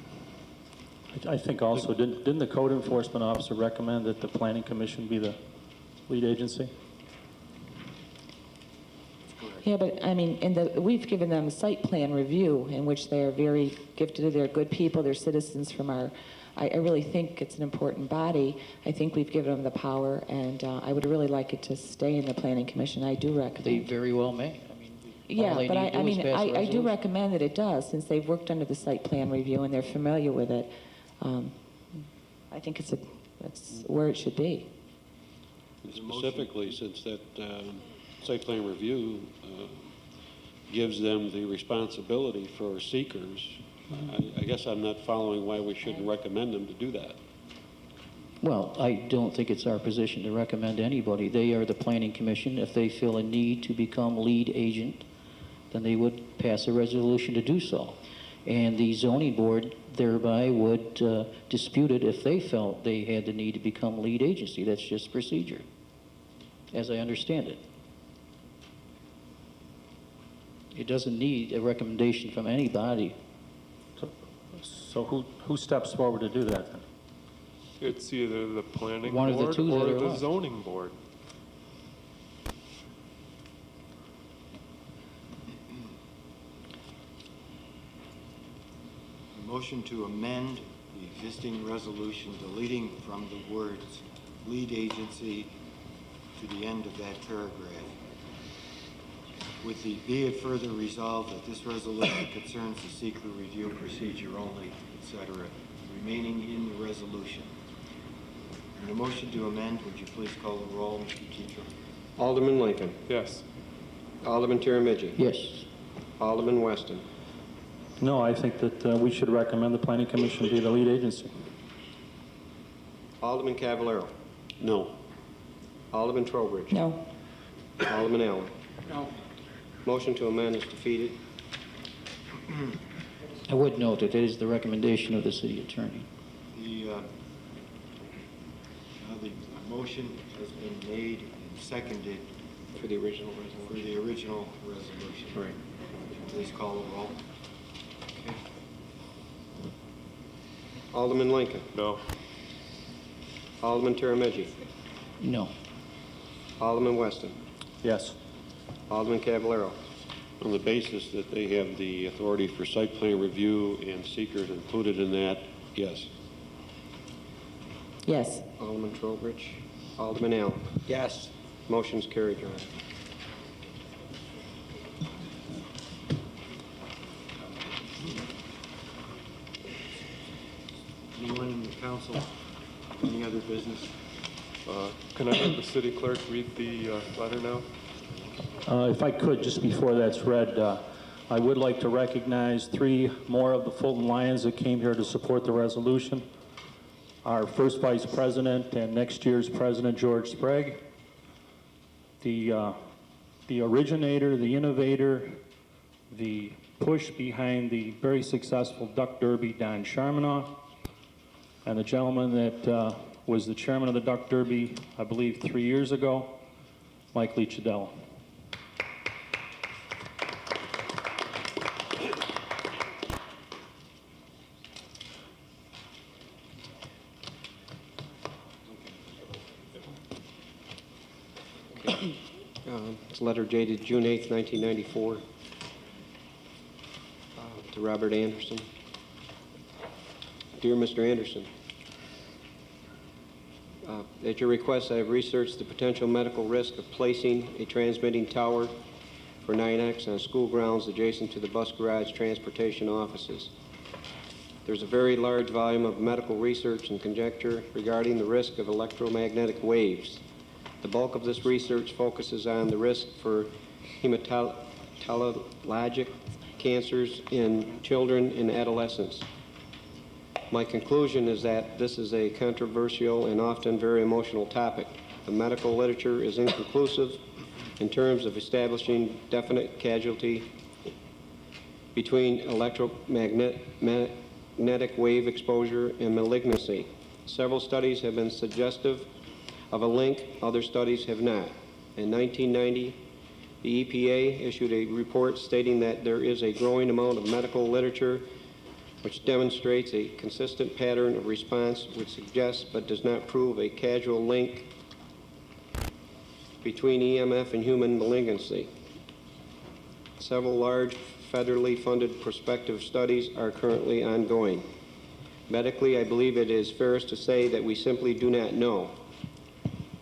I think also, didn't the code enforcement officer recommend that the planning commission be the lead agency? Yeah, but I mean, we've given them a site plan review in which they're very gifted. They're good people. They're citizens from our. I really think it's an important body. I think we've given them the power, and I would really like it to stay in the Planning Commission. I do recommend. They very well may. I mean, Yeah, all they but need to do is pass a I do resolution. recommend that it does, since they've worked under the site plan review and they're familiar with it. I think that's where it should be. Specifically, since that site plan review gives them the responsibility for seekers, I guess I'm not following why we shouldn't recommend them to do that. Well, I don't think it's our position to recommend anybody. They are the Planning Commission. If they feel a need to become lead agent, then they would pass a resolution to do so. And the zoning board thereby would dispute it if they felt they had the need to become lead agency. That's just procedure, as I understand it. It doesn't need a recommendation from anybody. So who steps forward to do that then? It's either the planning One of the board two that or are the left. zoning board. A motion to amend the existing resolution, deleting from the words lead agency to the end of that paragraph. With the be it further resolved that this resolution concerns the secret review procedure only, etc., remaining in the resolution. On the motion to amend, would you please call the roll, Mr. Teacher? Alderman Lincoln. Yes. Alderman Terramaggi. Yes. Alderman Weston. No, I think that we should recommend the planning commission be the lead agency. Alderman Cavallaro. No. Alderman Trowbridge. No. Alderman Allen. No. Motion to amend is defeated. I would note that that is the recommendation of the city attorney. The motion has been made and seconded For the original For resolution. the original resolution. Right. Please call the roll. Okay. Alderman Lincoln. No. Alderman Terrameggi. No. Alderman Weston. Yes. Alderman Caballero. On the basis that they have the authority for site plan review and seekers included in that, yes. Yes. Alderman Trowbridge. Alderman Allen. Yes. Motion's carried, Your Honor. Anyone in the council, any other business? Can I have the city clerk read the letter now? If I could, just before that's read, I would like to recognize 3 more of the Fulton Lions that came here to support the resolution. Our first vice president and next year's president, George Sprague. The originator, the innovator, the push behind the very successful Duck Derby, Don Charmanoff, and the gentleman that was the chairman of the Duck Derby, I believe 3 years ago, Mike Leachadell. It's a letter dated June 8th, 1994, to Robert Anderson. Dear Mr. Anderson, at your request, I have researched the potential medical risk of placing a transmitting tower for 9X on school grounds adjacent to the bus garage transportation offices. There's a very large volume of medical research and conjecture regarding the risk of electromagnetic waves. The bulk of this research focuses on the risk for hematologic cancers in children and adolescents. My conclusion is that this is a controversial and often very emotional topic. The medical literature is inconclusive in terms of establishing definite causality between electromagnetic wave exposure and malignancy. Several studies have been suggestive of a link, other studies have not. In 1990, the EPA issued a report stating that there is a growing amount of medical literature which demonstrates a consistent pattern of response which suggests but does not prove a causal link between EMF and human malignancy. Several large federally funded prospective studies are currently ongoing. Medically, I believe it is fairest to say that we simply do not know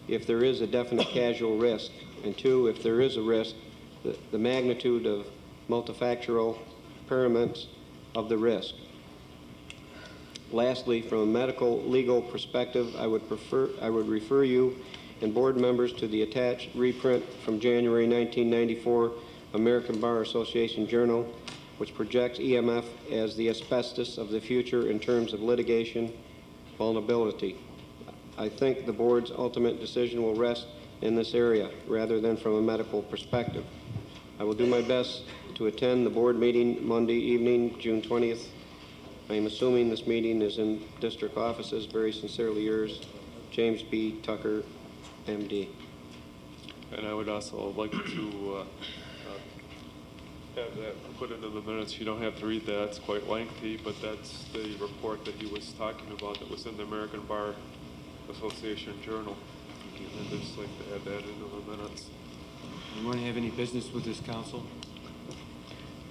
if there is a definite causal risk, and 2, if there is a risk, the magnitude of multifactorial impairments of the risk. Lastly, from a medical legal perspective, I would refer you and board members to the attached reprint from January 1994 American Bar Association Journal, which projects EMF as the asbestos of the future in terms of litigation vulnerability. I think the board's ultimate decision will rest in this area rather than from a medical perspective. I will do my best to attend the board meeting Monday evening, June 20th. I am assuming this meeting is in district offices. Very sincerely yours, James B. Tucker, MD. And I would also like to have that put into the minutes. You don't have to read that, it's quite lengthy, but that's the report that he was talking about that was in the American Bar Association Journal. And I'd just like to add that into the minutes. Anyone have any business with this council?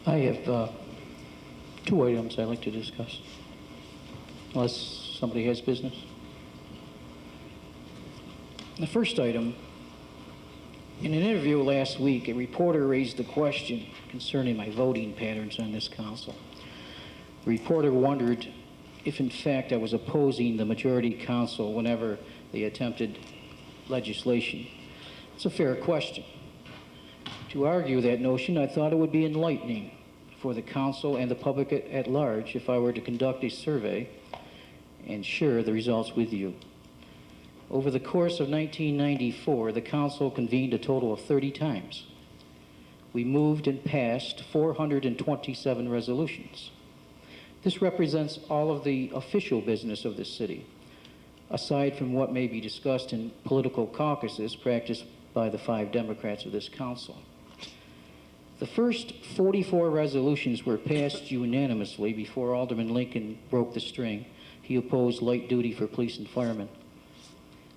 I have 2 items I'd like to discuss, unless somebody has business. The first item, in an interview last week, a reporter raised the question concerning my voting patterns on this council. The reporter wondered if in fact I was opposing the majority council whenever they attempted legislation. It's a fair question. To argue that notion, I thought it would be enlightening for the council and the public at large if I were to conduct a survey and share the results with you. Over the course of 1994, the council convened a total of 30 times. We moved and passed 427 resolutions. This represents all of the official business of the city, aside from what may be discussed in political caucuses practiced by the 5 Democrats of this council. The first 44 resolutions were passed unanimously before Alderman Lincoln broke the string. He opposed light duty for police and firemen.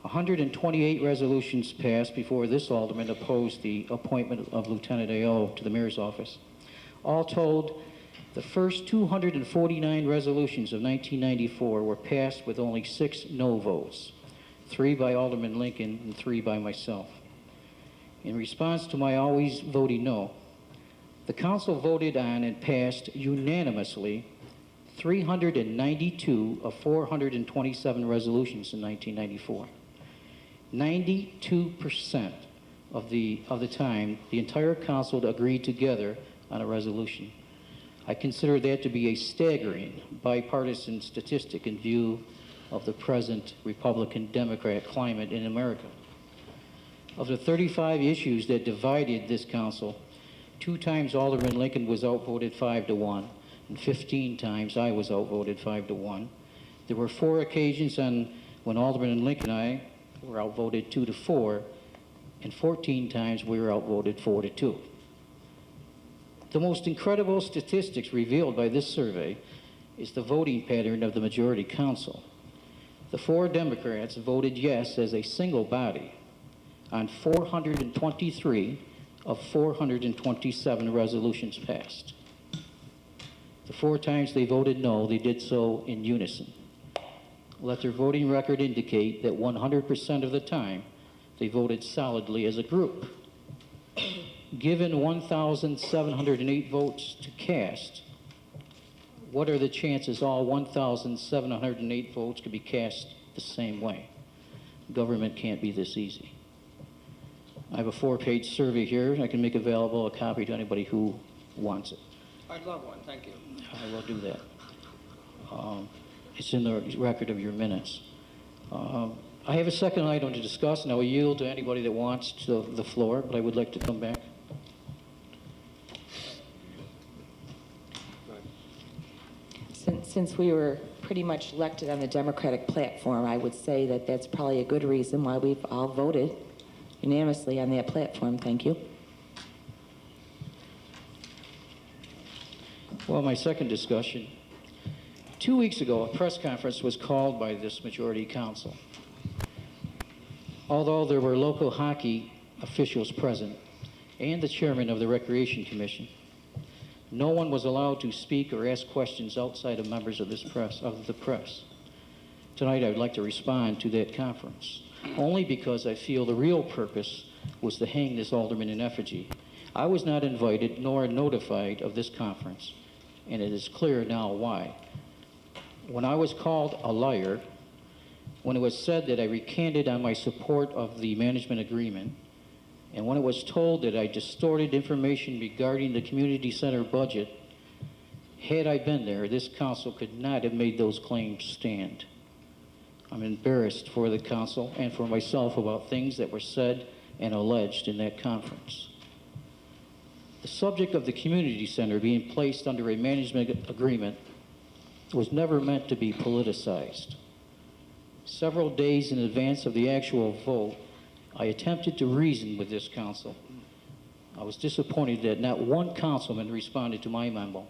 128 resolutions passed before this alderman opposed the appointment of Lieutenant AO to the mayor's office. All told, the first 249 resolutions of 1994 were passed with only 6 no votes, 3 by Alderman Lincoln and 3 by myself. In response to my always voting no, the council voted on and passed unanimously 392 of 427 resolutions in 1994. 92% of the time, the entire council agreed together on a resolution. I consider that to be a staggering bipartisan statistic in view of the present Republican-Democrat climate in America. Of the 35 issues that divided this council, 2 times Alderman Lincoln was outvoted 5-1, and 15 times I was outvoted 5-1. There were 4 occasions when Alderman Lincoln and I were outvoted 2-4, and 14 times we were outvoted 4-2. The most incredible statistics revealed by this survey is the voting pattern of the majority council. The 4 Democrats voted yes as a single body on 423 of 427 resolutions passed. The 4 times they voted no, they did so in unison. Let their voting record indicate that 100% of the time they voted solidly as a group. Given 1,708 votes to cast, what are the chances all 1,708 votes could be cast the same way? Government can't be this easy. I have a 4-page survey here. I can make available a copy to anybody who wants it. I'd love one, thank you. I will do that. It's in the record of your minutes. I have a second item to discuss, and I will yield to anybody that wants the floor, but I would like to come back. Since we were pretty much elected on the Democratic platform, I would say that that's probably a good reason why we've all voted unanimously on that platform. Thank you. Well, my second discussion. 2 weeks ago, a press conference was called by this majority council. Although there were local hockey officials present and the chairman of the Recreation Commission, no one was allowed to speak or ask questions outside of members of the press. Tonight, I would like to respond to that conference, only because I feel the real purpose was to hang this alderman in effigy. I was not invited nor notified of this conference, and it is clear now why. When I was called a liar, when it was said that I recanted on my support of the management agreement, and when it was told that I distorted information regarding the community center budget, had I been there, this council could not have made those claims stand. I'm embarrassed for the council and for myself about things that were said and alleged in that conference. The subject of the community center being placed under a management agreement was never meant to be politicized. Several days in advance of the actual vote, I attempted to reason with this council. I was disappointed that not one councilman responded to my memo.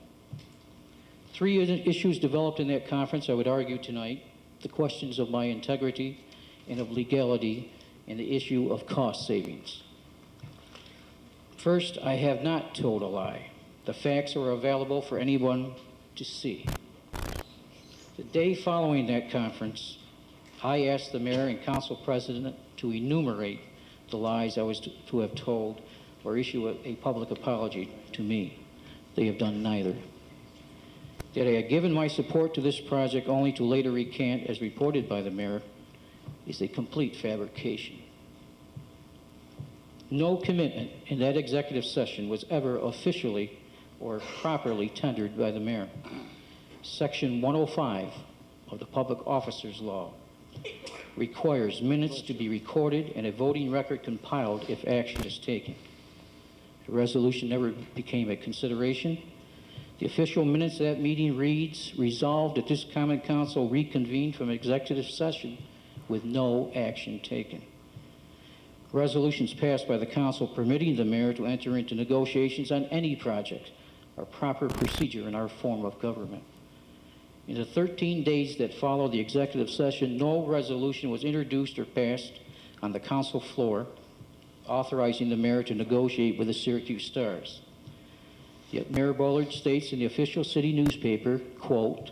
3 issues developed in that conference I would argue tonight: the questions of my integrity and of legality, and the issue of cost savings. First, I have not told a lie. The facts are available for anyone to see. The day following that conference, I asked the mayor and council president to enumerate the lies I was to have told or issue a public apology to me. They have done neither. That I had given my support to this project only to later recant, as reported by the mayor, is a complete fabrication. No commitment in that executive session was ever officially or properly tendered by the mayor. Section 105 of the Public Officers Law requires minutes to be recorded and a voting record compiled if action is taken. The resolution never became a consideration. The official minutes of that meeting reads, resolved that this common council reconvened from executive session with no action taken. Resolutions passed by the council permitting the mayor to enter into negotiations on any project are proper procedure in our form of government. In the 13 days that followed the executive session, no resolution was introduced or passed on the council floor authorizing the mayor to negotiate with the Syracuse Stars. Yet Mayor Bullard states in the official city newspaper, quote,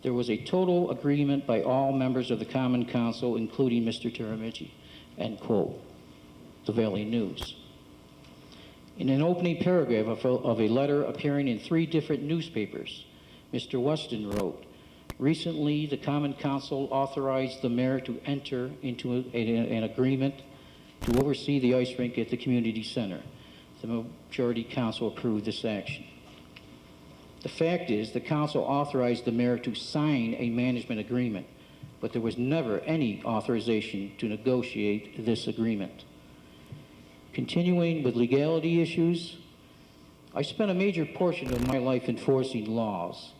"There was a total agreement by all members of the Common Council, including Mr. Teramici," end quote. The Valley News. In an opening paragraph of a letter appearing in 3 different newspapers, Mr. Weston wrote, "Recently, the Common Council authorized the mayor to enter into an agreement to oversee the ice rink at the community center. The majority council approved this action." The fact is, the council authorized the mayor to sign a management agreement, but there was never any authorization to negotiate this agreement. Continuing with legality issues, I spent a major portion of my life enforcing laws.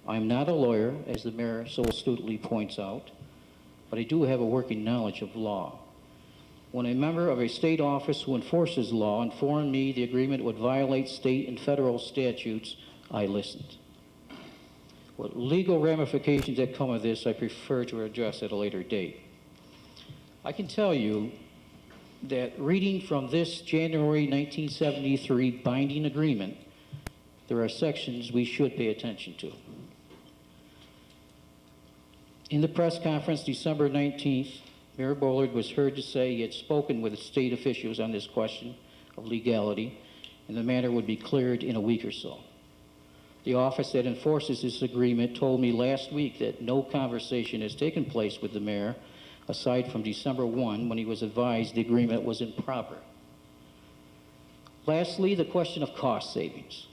I'm not a lawyer, as the mayor so astutely points out, but I do have a working knowledge of law. When a member of a state office who enforces law informed me the agreement would violate state and federal statutes, I listened. What legal ramifications that come of this, I prefer to address at a later date. I can tell you that reading from this January 1973 binding agreement, there are sections we should pay attention to. In the press conference December 19th, Mayor Bullard was heard to say he had spoken with state officials on this question of legality, and the matter would be cleared in a week or so. The office that enforces this agreement told me last week that no conversation has taken place with the mayor aside from December 1, when he was advised the agreement was improper. Lastly, the question of cost savings.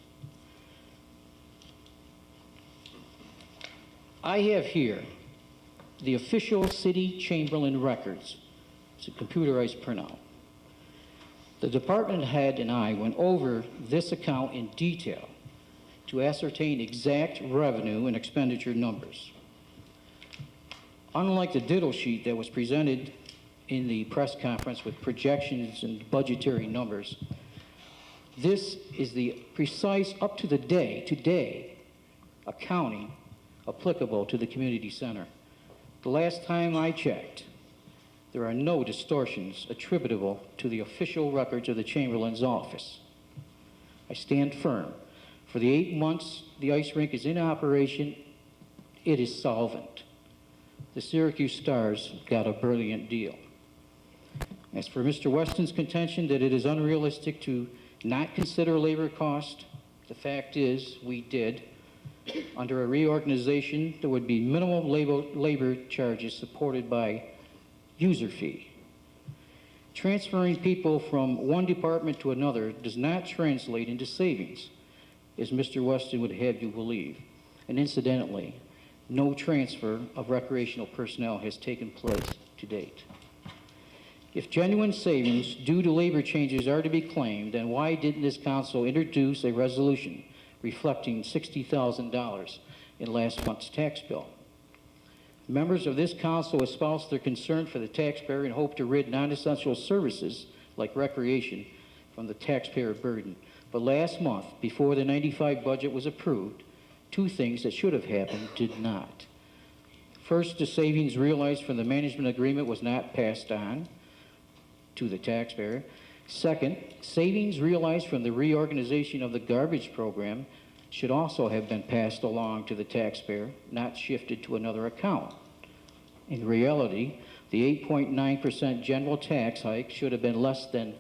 I have here the official city Chamberlain records. It's a computerized printout. The department head and I went over this account in detail to ascertain exact revenue and expenditure numbers. Unlike the diddle sheet that was presented in the press conference with projections and budgetary numbers, this is the precise, up to the day, today, accounting applicable to the community center. The last time I checked, there are no distortions attributable to the official records of the Chamberlain's office. I stand firm. For the 8 months the ice rink is in operation, it is solvent. The Syracuse Stars got a brilliant deal. As for Mr. Weston's contention that it is unrealistic to not consider labor cost, the fact is we did. Under a reorganization, there would be minimum labor charges supported by user fee. Transferring people from one department to another does not translate into savings, as Mr. Weston would have you believe. And incidentally, no transfer of recreational personnel has taken place to date. If genuine savings due to labor changes are to be claimed, then why didn't this council introduce a resolution reflecting $60,000 in last month's tax bill? Members of this council espouse their concern for the taxpayer and hope to rid non-essential services like recreation from the taxpayer burden. But last month, before the 95 budget was approved, 2 things that should have happened did not. First, the savings realized from the management agreement was not passed on to the taxpayer. Second, savings realized from the reorganization of the garbage program should also have been passed along to the taxpayer, not shifted to another account. In reality, the 8.9% general tax hike should have been less than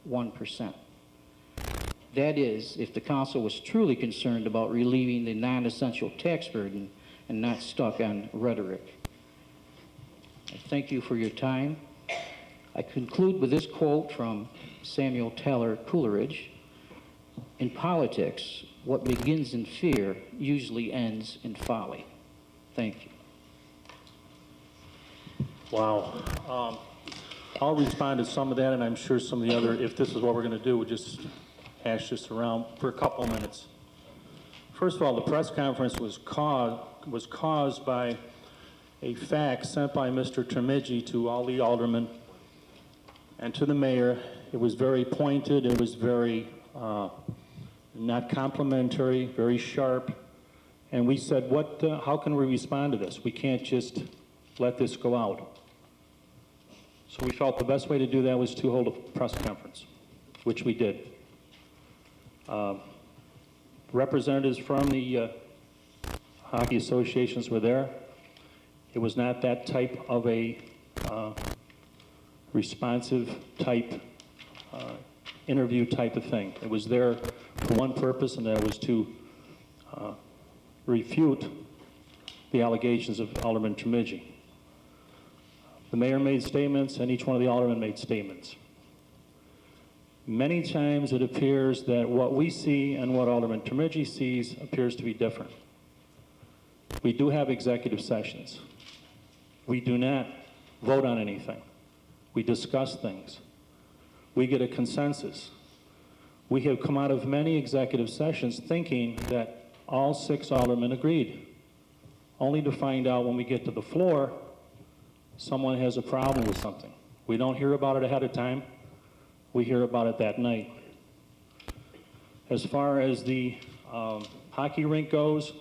1%. That is, if the council was truly concerned about relieving the non-essential tax burden and not stuck on rhetoric. I thank you for your time. I conclude with this quote from Samuel Taylor Coleridge: "In politics, what begins in fear usually ends in folly." Thank you. Wow. I'll respond to some of that, and I'm sure some of the other, if this is what we're going to do, we'll just hash this around for a couple of minutes. First of all, the press conference was caused by a fax sent by Mr. Teramici to all the aldermen and to the mayor. It was very pointed, it was very not complimentary, very sharp. And we said, how can we respond to this? We can't just let this go out. So we felt the best way to do that was to hold a press conference, which we did. Representatives from the hockey associations were there. It was not that type of a responsive type interview type of thing. It was there for one purpose, and that was to refute the allegations of Alderman Trimidji. The mayor made statements, and each one of the aldermen made statements. Many times it appears that what we see and what Alderman Trimidji sees appears to be different. We do have executive sessions. We do not vote on anything. We discuss things. We get a consensus. We have come out of many executive sessions thinking that all 6 aldermen agreed, only to find out when we get to the floor, someone has a problem with something. We don't hear about it ahead of time. We hear about it that night. As far as the hockey rink goes,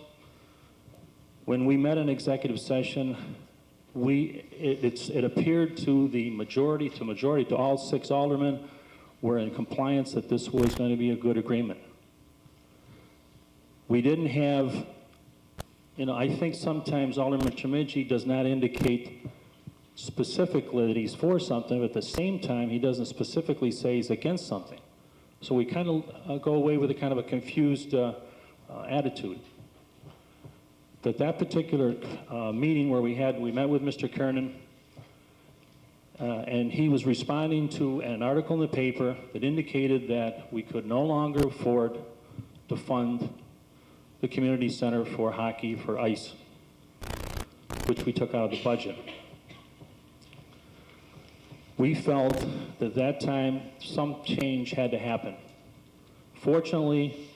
when we met in executive session, it appeared to the majority, to all 6 aldermen, were in compliance that this was going to be a good agreement. We didn't have, I think sometimes Alderman Trimidji does not indicate specifically that he's for something, but at the same time, he doesn't specifically say he's against something. So we kind of go away with a kind of a confused attitude. But that particular meeting where we met with Mr. Kernan, and he was responding to an article in the paper that indicated that we could no longer afford to fund the community center for hockey, for ice, which we took out of the budget. We felt that at that time some change had to happen. Fortunately,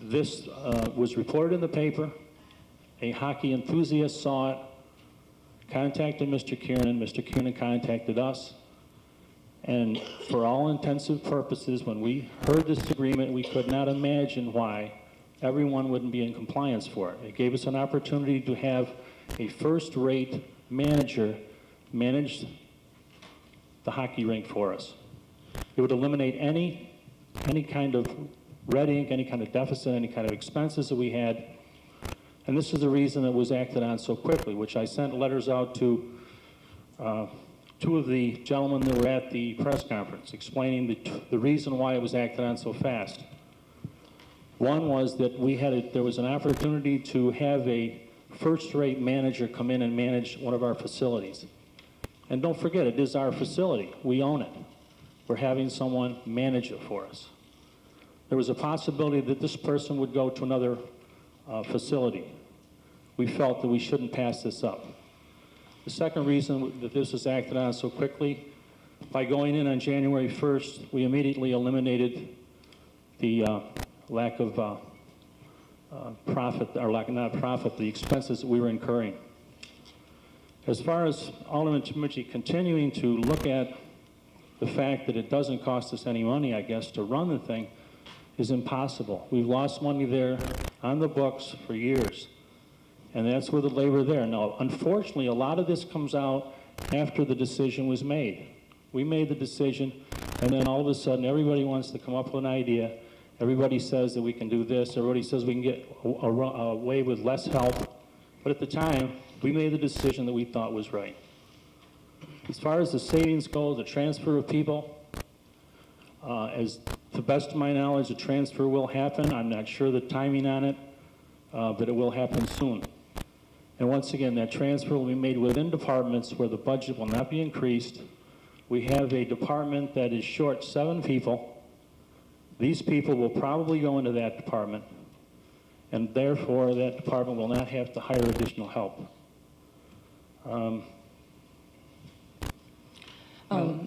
this was reported in the paper. A hockey enthusiast saw it, contacted Mr. Kiernan. Mr. Kiernan contacted us. And for all intensive purposes, when we heard this agreement, we could not imagine why everyone wouldn't be in compliance for it. It gave us an opportunity to have a first-rate manager manage the hockey rink for us. It would eliminate any kind of red ink, any kind of deficit, any kind of expenses that we had. And this is the reason it was acted on so quickly, which I sent letters out to 2 of the gentlemen that were at the press conference explaining the reason why it was acted on so fast. One was that there was an opportunity to have a first-rate manager come in and manage one of our facilities. And don't forget, it is our facility. We own it. We're having someone manage it for us. There was a possibility that this person would go to another facility. We felt that we shouldn't pass this up. The second reason that this was acted on so quickly, by going in on January 1st, we immediately eliminated the lack of profit, or not profit, the expenses that we were incurring. As far as Alderman Trimidji continuing to look at the fact that it doesn't cost us any money, I guess, to run the thing is impossible. We've lost money there on the books for years, and that's where the labor there. Now, unfortunately, a lot of this comes out after the decision was made. We made the decision, and then all of a sudden, everybody wants to come up with an idea. Everybody says that we can do this. Everybody says we can get away with less help. But at the time, we made the decision that we thought was right. As far as the savings go, the transfer of people, as to the best of my knowledge, the transfer will happen. I'm not sure the timing on it, but it will happen soon. And once again, that transfer will be made within departments where the budget will not be increased. We have a department that is short 7 people. These people will probably go into that department, and therefore that department will not have to hire additional help.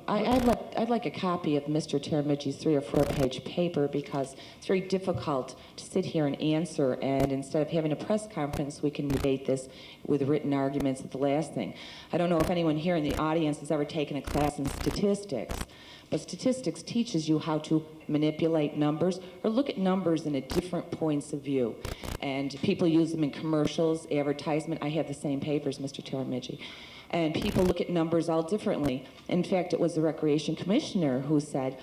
I'd like a copy of Mr. Teramichi's 3 or 4 page paper, because it's very difficult to sit here and answer, and instead of having a press conference, we can debate this with written arguments at the last thing. I don't know if anyone here in the audience has ever taken a class in statistics, but statistics teaches you how to manipulate numbers or look at numbers in a different points of view. And people use them in commercials, advertisement. I have the same papers, Mr. Teramichi. And people look at numbers all differently. In fact, it was the Recreation Commissioner who said,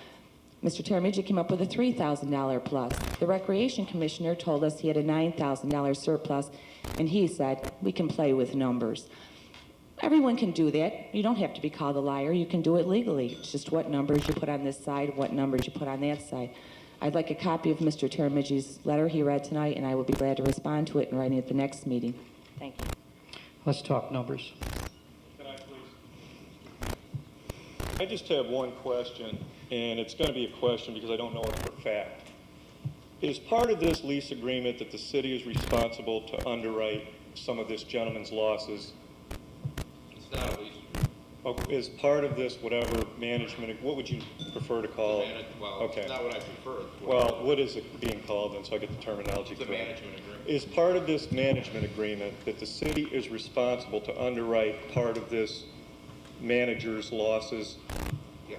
Mr. Teramichi came up with a $3,000 plus. The Recreation Commissioner told us he had a $9,000 surplus, and he said, we can play with numbers. Everyone can do that. You don't have to be called a liar. You can do it legally. It's just what numbers you put on this side, what numbers you put on that side. I'd like a copy of Mr. Teramichi's letter he read tonight, and I will be glad to respond to it in writing at the next meeting. Thank you. Let's talk numbers. Can I please? I just have one question, and it's going to be a question because I don't know it for a fact. Is part of this lease agreement that the city is responsible to underwrite some of this gentleman's losses? It's not a lease. Is part of this whatever management, what would you prefer to call it? Well, Okay. it's not what I prefer. Well, what is it being called then, so I get the terminology It's a correct? management agreement. Is part of this management agreement that the city is responsible to underwrite part of this manager's losses? Yeah,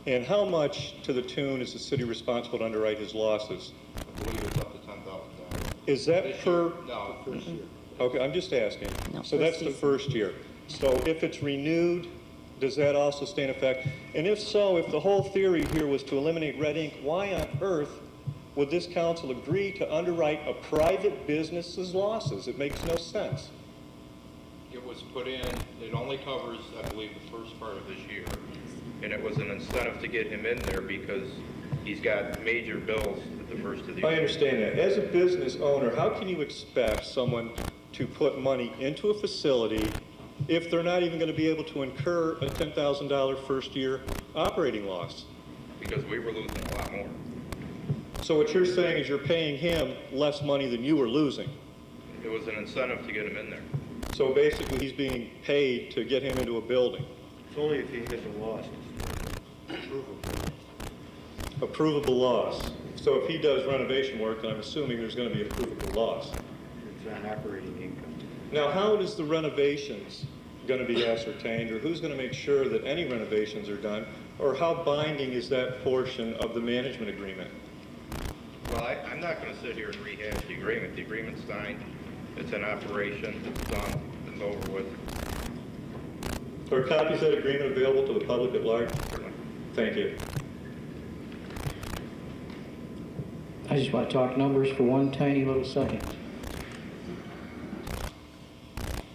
And how much to the tune is the city responsible to underwrite his losses? I believe it's up to $10,000. Is that This per? year? No, first year. Okay, I'm just asking. No, So first that's the season. first year. So if it's renewed, does that also stay in effect? And if so, if the whole theory here was to eliminate red ink, why on earth would this council agree to underwrite a private business's losses? It makes no sense. It was put in, it only covers, I believe, the first part of this year. And it was an incentive to get him in there because he's got major bills at the first of the year. I understand that. As a business owner, how can you expect someone to put money into a facility if they're not even going to be able to incur a $10,000 first-year operating loss? Because we were losing a lot more. So what you're saying is you're paying him less money than you were losing. It was an incentive to get him in there. So basically, he's being paid to get him into a building. It's only if he has a loss. A provable loss. So if he does renovation work, then I'm assuming there's going to be a provable loss. It's on operating income. Now, how is the renovations going to be ascertained, or who's going to make sure that any renovations are done, or how binding is that portion of the management agreement? Well, I'm not going to sit here and rehash the agreement. The agreement's signed. It's in operation. It's done. It's over with. Are copies of that agreement available to the public at large? Thank you. I just want to talk numbers for one tiny little second.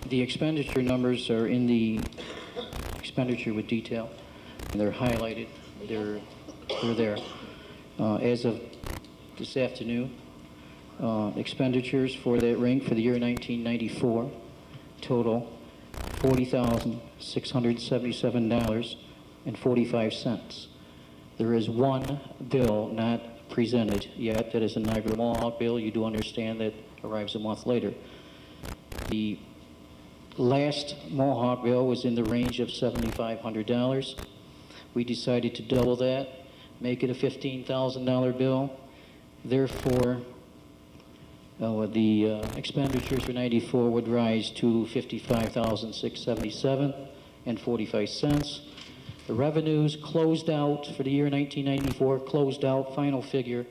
The expenditure numbers are in the expenditure with detail, and they're highlighted. They're there. As of this afternoon, expenditures for that rink for the year 1994 total $40,677.45. There is one bill not presented yet. That is a Niagara Mohawk bill. You do understand that arrives a month later. The last Mohawk bill was in the range of $7,500. We decided to double that, make it a $15,000 bill. Therefore, the expenditures for 94 would rise to $55,677.45. The revenues closed out for the year 1994, closed out, final figure,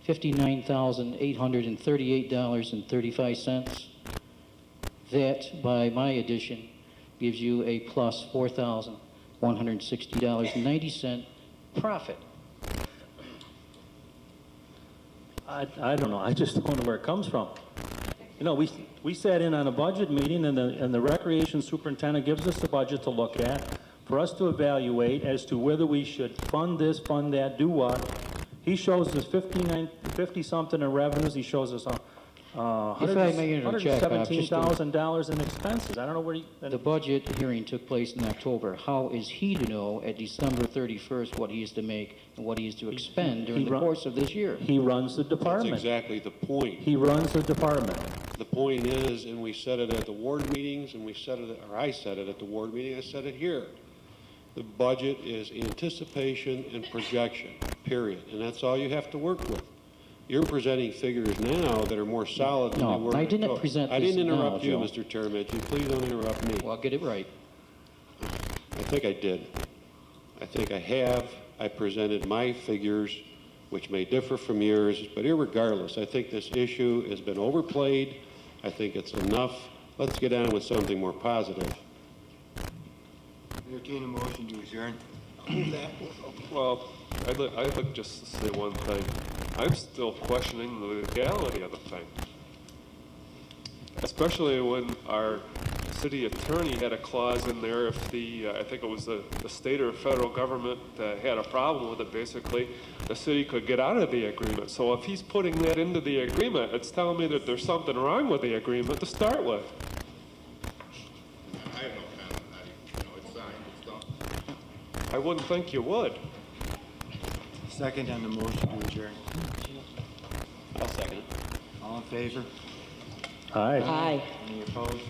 $59,838.35. That, by my addition, gives you a plus $4,160.90 profit. I don't know. I just don't know where it comes from. You know, we sat in on a budget meeting, and the recreation superintendent gives us the budget to look at for us to evaluate as to whether we should fund this, fund that, do what. He shows us 50-something in revenues. He shows us $117,000 in expenses. I don't know where he... The budget hearing took place in October. How is he to know at December 31st what he is to make and what he is to expend during the course of this year? He runs the department. That's exactly the point. He runs the department. The point is, and we said it at the ward meetings, and we said it, or I said it at the ward meeting, I said it here. The budget is anticipation and projection, period. And that's all you have to work with. You're presenting figures now that are more solid than No, they were. I didn't before. present I this didn't now, interrupt you, Joe. Mr. Teramachi. Please don't interrupt me. Well, I'll get it right. I think I did. I think I have. I presented my figures, which may differ from yours, but irregardless, I think this issue has been overplayed. I think it's enough. Let's get on with something more positive. Entertain a motion to adjourn. Well, I'd like just to say one thing. I'm still questioning the legality of the thing. Especially when our city attorney had a clause in there if I think it was the state or federal government had a problem with it, basically, the city could get out of the agreement. So if he's putting that into the agreement, it's telling me that there's something wrong with the agreement to start with. I have no comment on that. It's signed, it's done. I wouldn't think you would. Second on the motion to adjourn. I'll second it. All in favor? Aye. Aye. Any opposed?